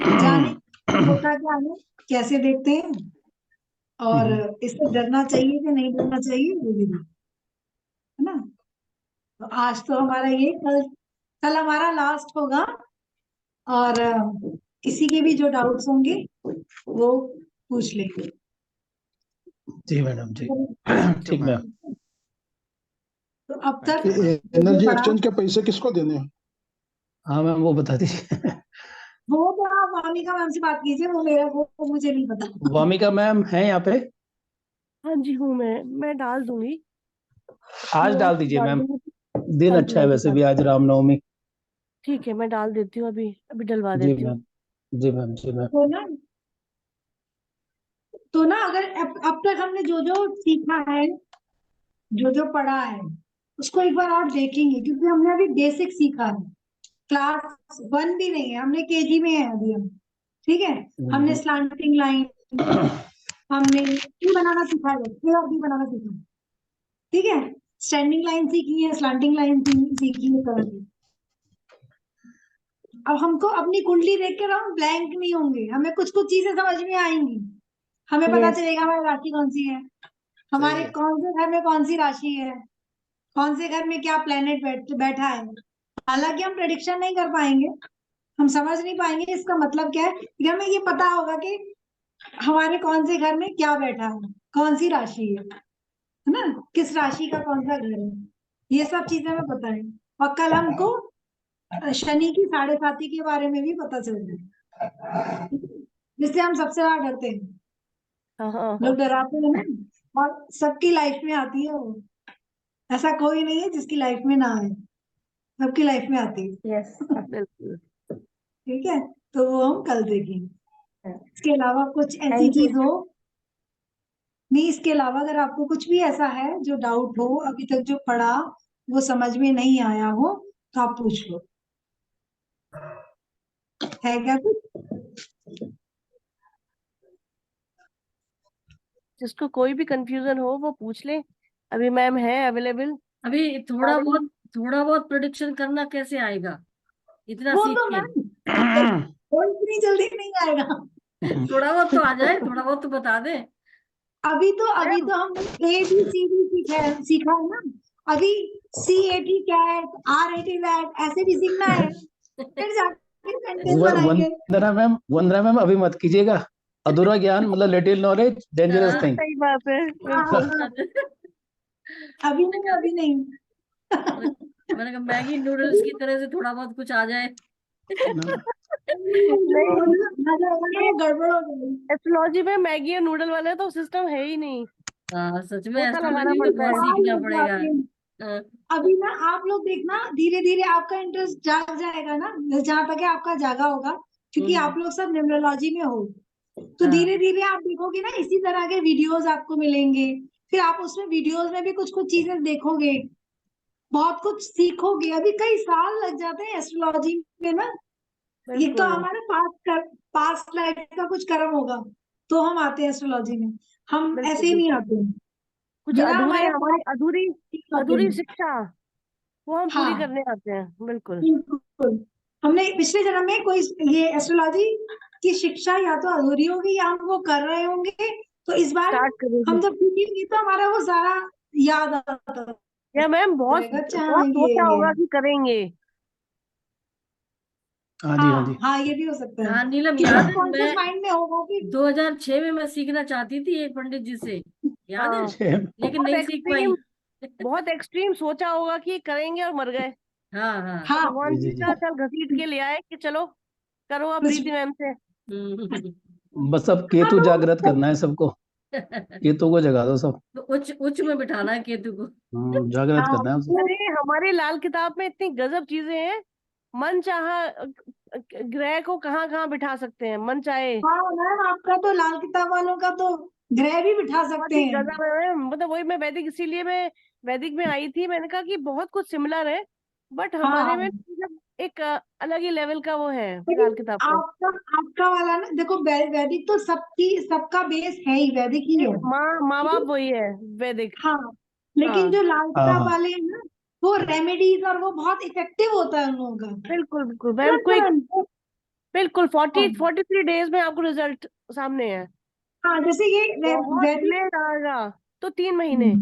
जाने होता क्या है, कैसे देखते हैं, और इससे डरना चाहिए कि नहीं डरना चाहिए, वो भी है ना। तो आज तो हमारा ये, कल हमारा लास्ट होगा। और किसी के भी जो डाउट्स होंगे वो पूछ लेंगे। जी मैडम जी। थैंक यू ठीक मैम। मैम। तो अब तक एनर्जी पढ़ा, एक्सचेंज के पैसे किसको देने हैं? हाँ मैम वो बता दीजिए। वो तो आप वामिका मैम से बात कीजिए, वो मेरा वो मुझे नहीं पता। वामिका मैम है यहाँ पे? हाँ जी हूँ मैं डाल दूंगी। आज डाल दीजिए डाल मैम, दूंगी, दिन कल अच्छा है वैसे डाल भी, आज रामनवमी। ठीक है, मैं डाल देती हूँ, अभी अभी डलवा जी देती हूँ। मैम, जी मैम, जी मैम। तो ना अगर अब तक हमने जो जो सीखा है, जो जो पढ़ा है, उसको एक बार और देखेंगे, क्योंकि हमने अभी बेसिक सीखा है। क्लास 1 भी नहीं है, हमने केजी में है अभी हम, ठीक है। हमने स्लांटिंग लाइन, हमने टी बनाना सीखा है, ए और बी बनाना सीखा है, ठीक है। स्टैंडिंग लाइन सीखी है, स्लांटिंग लाइन सीखी है कलर की। अब हमको अपनी कुंडली देख के हम ब्लैंक नहीं होंगे, हमें कुछ कुछ चीजें समझ में आएंगी। हमें पता यस चलेगा हमारी राशि कौन सी है, हमारे कौन से घर में कौन सी राशि है, कौन से घर में क्या प्लेनेट बैठा है। हालांकि हम प्रेडिक्शन नहीं कर पाएंगे, हम समझ नहीं पाएंगे इसका मतलब क्या है, लेकिन हमें ये पता होगा कि हमारे कौन से घर में क्या बैठा है, कौन सी राशि है ना, किस राशि का कौन सा घर है, ये सब चीजें हमें पता है। और कल हमको शनि की 7.5 के बारे में भी पता चल जाए, जिससे हम सबसे ज्यादा डरते हैं। हाँ लोग डराते हैं ना, और सबकी लाइफ में आती है वो, ऐसा कोई नहीं है जिसकी लाइफ में ना आए, सबकी लाइफ में आती है। यस बिल्कुल। ठीक है, तो वो हम कल देखेंगे। इसके अलावा कुछ ऐसी थैंक यू। चीज हो, नहीं इसके अलावा अगर आपको कुछ भी ऐसा है जो डाउट हो, अभी तक जो पढ़ा वो समझ में नहीं आया हो, तो आप पूछ लो। है क्या कुछ? जिसको कोई भी कंफ्यूजन हो वो पूछ ले, अभी मैम है अवेलेबल। अभी थोड़ा बहुत प्रोडिक्शन करना कैसे आएगा इतना वो सीख तो के? मैम वो इतनी जल्दी नहीं आएगा। थोड़ा बहुत तो आ जाए, थोड़ा बहुत तो बता दे। अभी तो हमने ABCD सीखा है ना, अभी CAT कैट RAT वैट ऐसे भी सीखना है, फिर जाके सेंटेंस बनाएंगे। वंदना मैम अभी मत कीजिएगा, अधूरा ज्ञान मतलब लिटिल नॉलेज डेंजरस थिंग। सही बात है, बिल्कुल। अभी नहीं मैंने कहा मैगी नूडल्स की तरह से थोड़ा बहुत कुछ आ जाए। गड़बड़ हो गई। एस्ट्रोलॉजी में मैगी और नूडल वाले तो सिस्टम है ही नहीं, हाँ सच में वो कल हमारा एस्ट्रोलॉजी में पड़ता बहुत है। सीखना पड़ेगा। हाँ, अभी ना आप लोग देखना, धीरे धीरे आपका इंटरेस्ट जाग जाएगा ना, जहां तक है आपका जागा होगा, क्योंकि आप लोग सब न्यूमरोलॉजी में हो। तो धीरे धीरे आप देखोगे ना, इसी तरह के वीडियोस आपको मिलेंगे, फिर आप उसमें वीडियोस में भी कुछ कुछ चीजें देखोगे, बहुत कुछ सीखोगे। अभी कई साल लग जाते हैं एस्ट्रोलॉजी में ना, ये तो बिल्कुल हमारा पास्ट लाइफ का कुछ कर्म होगा तो हम आते हैं एस्ट्रोलॉजी में, हम बिल्कुल ऐसे ही नहीं बिल्कुल आते हैं कुछ बिना अधूरे हमारे हमारी पास्ट अधूरी आते अधूरी हैं। शिक्षा वो हम पूरी हाँ करने आते हैं। बिल्कुल बिल्कुल, हमने पिछले जन्म में कोई ये एस्ट्रोलॉजी की शिक्षा या तो अधूरी होगी या हम वो कर रहे होंगे, तो इस बार स्टार्ट करेंगे। हम जब सीखेंगे तो हमारा वो सारा याद आता या मैम बहुत रहेगा। अच्छा हाँ बहुत ये सोचा ये होगा कि करेंगे। हाँ जी, हाँ जी। हाँ ये भी हो सकता है हाँ नीलम, कि याद है सबकॉन्शियस मैं माइंड में होगा कि 2006 में मैं सीखना चाहती थी एक पंडित जी से, याद है, हाँ लेकिन नहीं सीख पाई। बहुत एक्सट्रीम सोचा होगा कि करेंगे और मर गए। हाँ हाँ तो हाँ भगवान जी, जी जी, का जी। चल घसीट के ले आए कि चलो करो आप कुछ प्रीति मैम से। बस अब हाँ केतु तो जागृत करना है सबको, केतु को जगा दो सब। तो उच्च उच्च में बिठाना है केतु को। जागृत हाँ करना है उसे। तो अरे हमारे लाल किताब में इतनी गजब चीजें हैं, मन चाहा ग्रह को कहाँ कहाँ बिठा सकते हैं मन चाहे। हाँ मैम, आपका तो लाल किताब वालों का तो ग्रह भी बिठा बहुत सकते ही हैं। गजब है मैम, मतलब वही मैं वैदिक, इसीलिए मैं वैदिक में आई थी। मैंने कहा कि बहुत कुछ सिमिलर है बट हाँ हमारे हाँ में मतलब एक अलग ही लेवल का वो है लेकिन लाल किताब का। आपका आपका वाला ना देखो, वैदिक तो सबका बेस है ही, वैदिक ही है। माँ बाप लेकिन वही है वैदिक। हाँ लेकिन हाँ जो लाल हाँ, किताब हाँ। वाले हैं ना, वो रेमेडीज और वो बहुत इफेक्टिव होता है उन लोगों का, बिल्कुल बिल्कुल मैम, तुरंत कोई तुरंत। बिल्कुल हाँ 43 डेज में आपको रिजल्ट सामने है। हाँ, जैसे ये बहुत वैदिक। डिले रहेगा तो 3 महीने,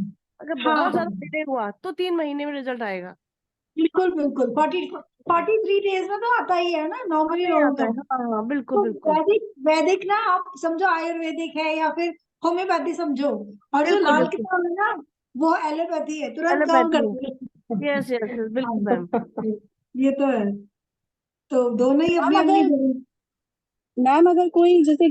अगर हाँ बहुत हाँ ज्यादा डिले हुआ तो 3 महीने में रिजल्ट आएगा। बिल्कुल बिल्कुल, 43 डेज में तो आता ही है ना नॉर्मली आता ही लोगों आता का। है। हाँ हाँ बिल्कुल तो बिल्कुल वैदिक वैदिक ना आप समझो आयुर्वेदिक है या फिर होम्योपैथी समझो, और जो बिल्कुल लाल बिल्कुल किताब है ना वो एलोपैथी है, तुरंत काम एलोपैथी है। करती है। यस यस बिल्कुल मैम। हाँ, ये तो है। तो दोनों ही मैम अपनी अपनी अगर जगह। मैम अगर कोई जैसे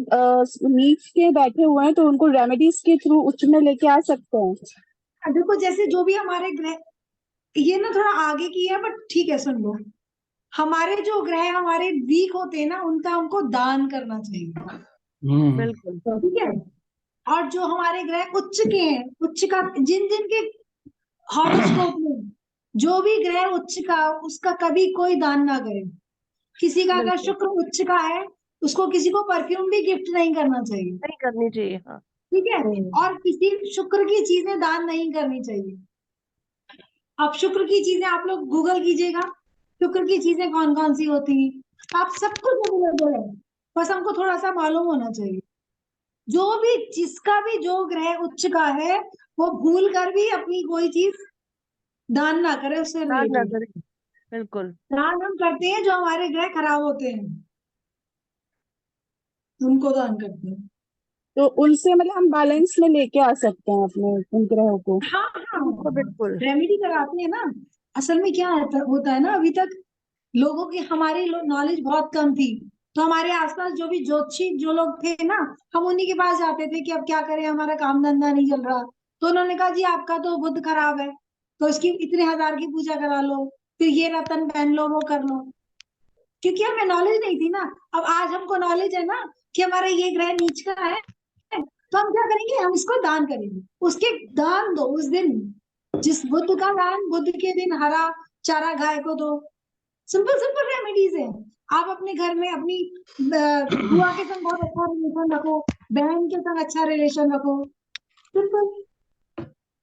नीट के बैठे हुए हैं तो उनको रेमेडीज के थ्रू उच्च में लेके आ सकते हैं। देखो जैसे जो भी हमारे ग्रह, ये ना थोड़ा आगे की है बट ठीक है सुन लो, हमारे जो ग्रह हमारे वीक होते हैं ना उनका हमको दान करना चाहिए, बिल्कुल ठीक है। और जो हमारे ग्रह उच्च के हैं, उच्च का जिन जिन के हॉरोस्कोप में जो भी ग्रह उच्च का, उसका कभी कोई दान ना करे। किसी का अगर बिल्कुल शुक्र उच्च का है, उसको किसी को परफ्यूम भी गिफ्ट नहीं करना चाहिए, नहीं करनी चाहिए। हाँ ठीक है। और किसी शुक्र की चीजें दान नहीं करनी चाहिए। अब शुक्र की चीजें आप लोग गूगल कीजिएगा, शुक्र की चीजें कौन कौन सी होती हैं, आप सब कुछ अवेलेबल है, बस हमको थोड़ा सा मालूम होना चाहिए। जो भी जिसका भी जो ग्रह उच्च का है, वो भूल कर भी अपनी कोई चीज दान ना करे उससे दान ना रिलेटेड। करें। बिल्कुल दान हम करते हैं जो हमारे ग्रह खराब होते हैं, उनको दान करते हैं। तो उनसे मतलब हम बैलेंस में लेके आ सकते हैं अपने उन ग्रहों को। हाँ हाँ बिल्कुल बिल्कुल रेमेडी कराते हैं ना। असल में क्या होता है ना, अभी तक लोगों की हमारी नॉलेज बहुत कम थी, तो हमारे आसपास जो भी ज्योतिषी जो लोग थे ना, हम उन्हीं के पास जाते थे कि अब क्या करें, हमारा काम धंधा नहीं चल रहा। तो उन्होंने कहा जी आपका तो बुध खराब है, तो इसकी इतने हजार की पूजा करा लो, फिर ये रतन पहन लो, वो कर लो, क्योंकि हमें नॉलेज नहीं थी ना। अब आज हमको नॉलेज है ना कि हमारा ये ग्रह नीच का है, तो हम क्या करेंगे, हम इसको दान करेंगे। उसके दान दो उस दिन, जिस बुध का दान, बुध के दिन हरा चारा गाय को दो। सिंपल सिंपल रेमेडीज है। आप अपने घर में अपनी बुआ के संग बहुत अच्छा रिलेशन रखो, बहन के संग अच्छा रिलेशन रखो, सिंपल।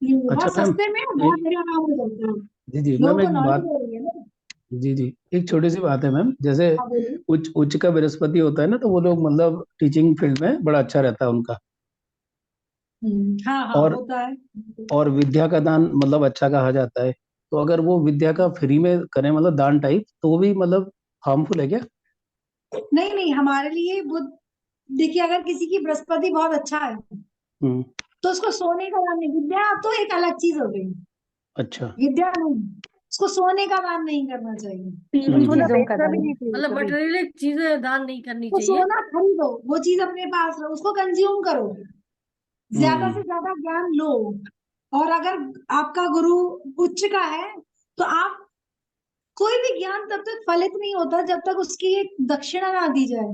ये अच्छा बहुत मैम, सस्ते में बहुत बढ़िया काम हो जाता है। जी जी लोगों मैम, को एक नॉलेज बात, हो रही है ना। जी जी, एक छोटी सी बात है मैम। जैसे आप बोलिए। उच्च उच्च का बृहस्पति होता है ना, तो वो लोग मतलब टीचिंग फील्ड में बड़ा अच्छा रहता है उनका। हाँ हाँ और होता है। और विद्या का दान मतलब अच्छा कहा जाता है। तो अगर वो विद्या का फ्री में करें, मतलब दान टाइप, तो वो भी मतलब हार्मफुल है क्या? नहीं नहीं, हमारे लिए बुध, देखिए अगर किसी की बृहस्पति बहुत अच्छा है हम्म। तो उसको सोने का दान नहीं, विद्या तो एक अलग चीज हो गई, अच्छा। विद्या नहीं, उसको सोने का दान नहीं करना चाहिए। तो पीली सोना चीजों का बेचना भी दान। नहीं चाहिए मतलब कभी। मटेरियल चीजें दान नहीं करनी तो चाहिए। सोना खरीदो, वो चीज अपने पास रहो, उसको कंज्यूम करो, ज्यादा से ज्यादा ज्ञान लो। और अगर आपका गुरु उच्च का है तो आप, कोई भी ज्ञान तब तक फलित नहीं होता जब तक उसकी एक दक्षिणा ना दी जाए,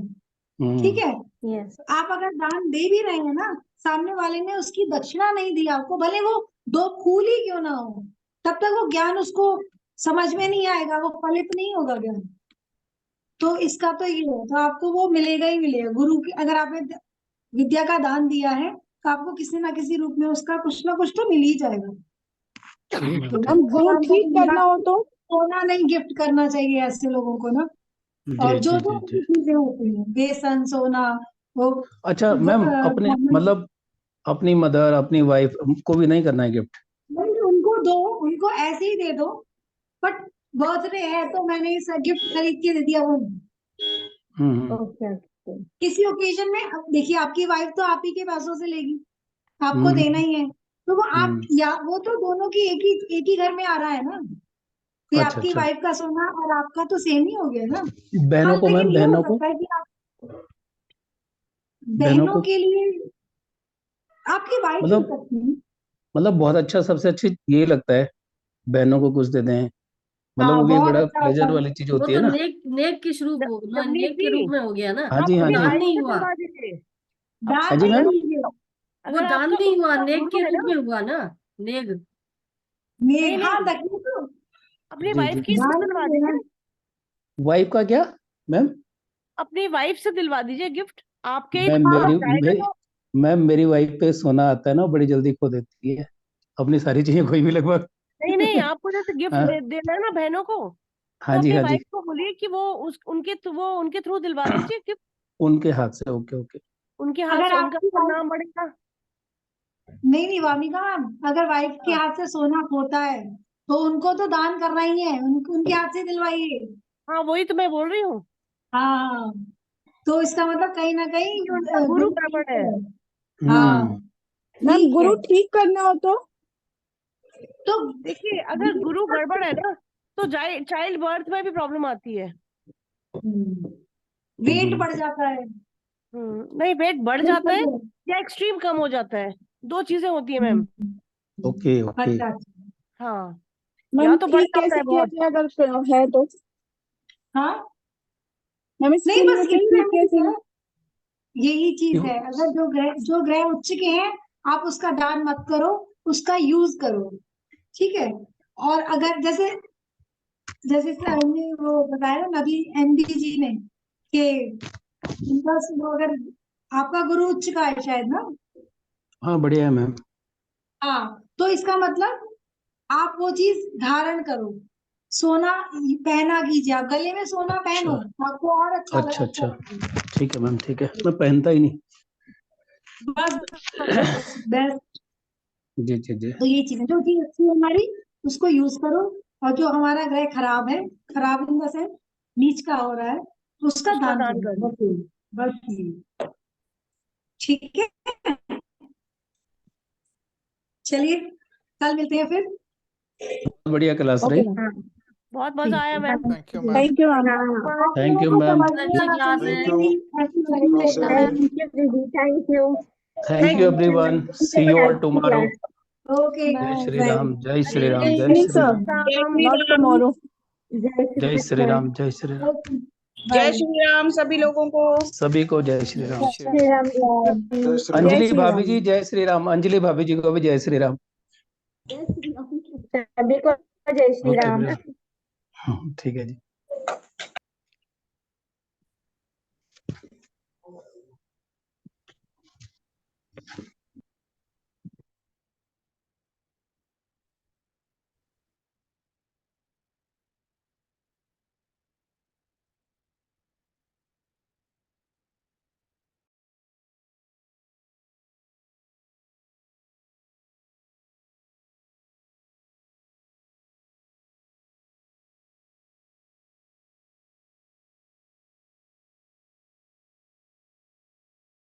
ठीक है। यस। आप अगर दान दे भी रहे हैं ना, सामने वाले ने उसकी दक्षिणा नहीं दी आपको, भले वो 2 फूल ही क्यों ना हो, तब तक वो ज्ञान उसको समझ में नहीं आएगा, वो फलित नहीं होगा ज्ञान। तो इसका तो ये है, तो आपको वो मिलेगा ही मिलेगा। गुरु की अगर आपने विद्या का दान दिया है तो आपको किसी ना किसी रूप में उसका कुछ ना कुछ तो मिल ही जाएगा। तो हम गुरु ठीक करना हो तो सोना नहीं गिफ्ट करना चाहिए ऐसे लोगों को ना। और जी जो जी जो जी जी। चीजें होती हैं, बेसन, सोना, वो अच्छा मैम, अपने मतलब अपनी मदर, अपनी वाइफ को भी नहीं करना है गिफ्ट? नहीं, उनको दो, उनको ऐसे ही दे दो, बट बर्थडे है तो मैंने इस गिफ्ट खरीद के दे दिया वो नहीं। ओके। किसी ओकेजन में, अब देखिए आपकी वाइफ तो आप ही के पैसों से लेगी, आपको हम्म, देना ही है, तो वो आप या वो तो दोनों की एक ही घर में आ रहा है ना, कि अच्छा आपकी अच्छा। वाइफ का सोना और आपका तो सेम ही हो गया ना। बहनों हाँ, को लेकिन मैम, ये हो बहनों को सकता है कि आप बहनों बहनों को के लिए आपकी वाइफ दे मतलब सकती है। मतलब बहुत अच्छा, सबसे अच्छी यही लगता है बहनों को कुछ दे दें, मतलब हाँ, वो भी एक बहुत बड़ा अच्छा होता प्लेजर है। वाली चीज वो होती तो है ना। नेक नेक के स्वरूप हो ना, नवनीत नेक के जी, रूप में हो गया ना। हाँ जी, वो हाँ अपनी जी, दान वाइफ नहीं से हुआ, दिलवा दीजिए। दान हाँ जी नहीं मैम। कीजिए। वो अगर दान आपका नहीं हुआ, आपका नेक गुरु के है रूप ना, में हुआ ना, नेक। नहीं हाँ, नहीं, देखिए तो अपनी जी वाइफ जी की जी। इससे दान दिलवा नहीं देना। दीजिए, वाइफ का क्या मैम? अपनी वाइफ से दिलवा दीजिए गिफ्ट, आपके ही मैम तो जाएगा मेरी तो। मैम मेरी वाइफ पे सोना आता है ना, बड़ी जल्दी खो देती है अपनी सारी चीजें, कोई भी लगभग। नहीं नहीं, आपको जैसे गिफ्ट हाँ देना है ना बहनों को, हाँ तो जी, अपनी हाँ जी, वाइफ को बोलिए कि वो उनके थ्रू दिलवा दीजिए गिफ्ट, उनके हाथ से। Okay okay. उनके हाथ अगर से, उनका आपकी तो वाइफ नाम बढ़ेगा। नहीं वामिका मैम, अगर वाइफ के हाँ हाथ से सोना खोता है तो उनको तो दान करना ही है, उनके हाथ से दिलवाइए। हाँ, वही तो मैं बोल रही हूँ हाँ, तो इसका मतलब कहीं ना कहीं कि उनका गुरु गुरु गड़बड़ ठीक है। है। हाँ, हम्म। मैम ठीक है। गुरु ठीक करना हो तो देखिए, अगर गुरु गड़बड़ है ना, तो चाइल्ड बर्थ में भी प्रॉब्लम आती है। वेट बढ़ जाता है। नहीं, वेट बढ़ जाता है या एक्सट्रीम कम हो जाता है, दो चीजें होती है मैम। Okay okay. अच्छा, हाँ, या मैम तो बढ़ ठीक जाता कैसे है किया बहुत। जाए अगर है तो? हाँ, मैम इसके नहीं लिए बस फिर यही ठीक कैसे? यही चीज है, अगर जो ग्रह उच्च के हैं, आप उसका दान मत करो, उसका यूज करो, ठीक है। और अगर जैसे जैसे सर ने वो बताया ना, नबी एमडी जी ने, कि उनका अगर आपका गुरु उच्च का है शायद ना। हाँ बढ़िया है मैम। हाँ, तो इसका मतलब आप वो चीज धारण करो, सोना पहना कीजिए, आप गले में सोना पहनो, अच्छा आपको और अच्छा अच्छा अच्छा, लगेगा। ठीक है मैम, ठीक है, मैं पहनता ही नहीं। बस बस बेस्ट। जी जी जी। तो ये चीज है, जो चीज अच्छी है हमारी उसको यूज करो, और जो हमारा ग्रह खराब है, खराब इन द सेंस नीच का हो रहा है, उसका उसका दान दान करो, करो। बस यही, बस यही। ठीक है, चलिए कल मिलते हैं फिर। बहुत बढ़िया क्लास ओके रही। मैम, बहुत मजा आया ma'am. Thank you ma'am. Thank you ma'am. आप थैंक लोगों यू को मैम। समझ में अच्छी आना क्लास चाहिए है। कि ऐसी थैंक चीजें यू। हैं। Thank you. Thank you everyone, see you all tomorrow. Okay, जय श्री बाय। राम, जय श्री गुड राम, जय evening Shri sir, Ram, not tomorrow. जय श्री जय श्री कृष्ण। राम, जय श्री राम। जय श्री राम सभी लोगों को। सभी को जय श्री राम। जय श्री श्री राम जय श्री राम। जय अंजलि श्री भाभी राम। जी जय श्री राम, अंजलि भाभी जी को भी जय श्री राम। सभी को जय श्री ओके राम। एवरीवन, ठीक है जी।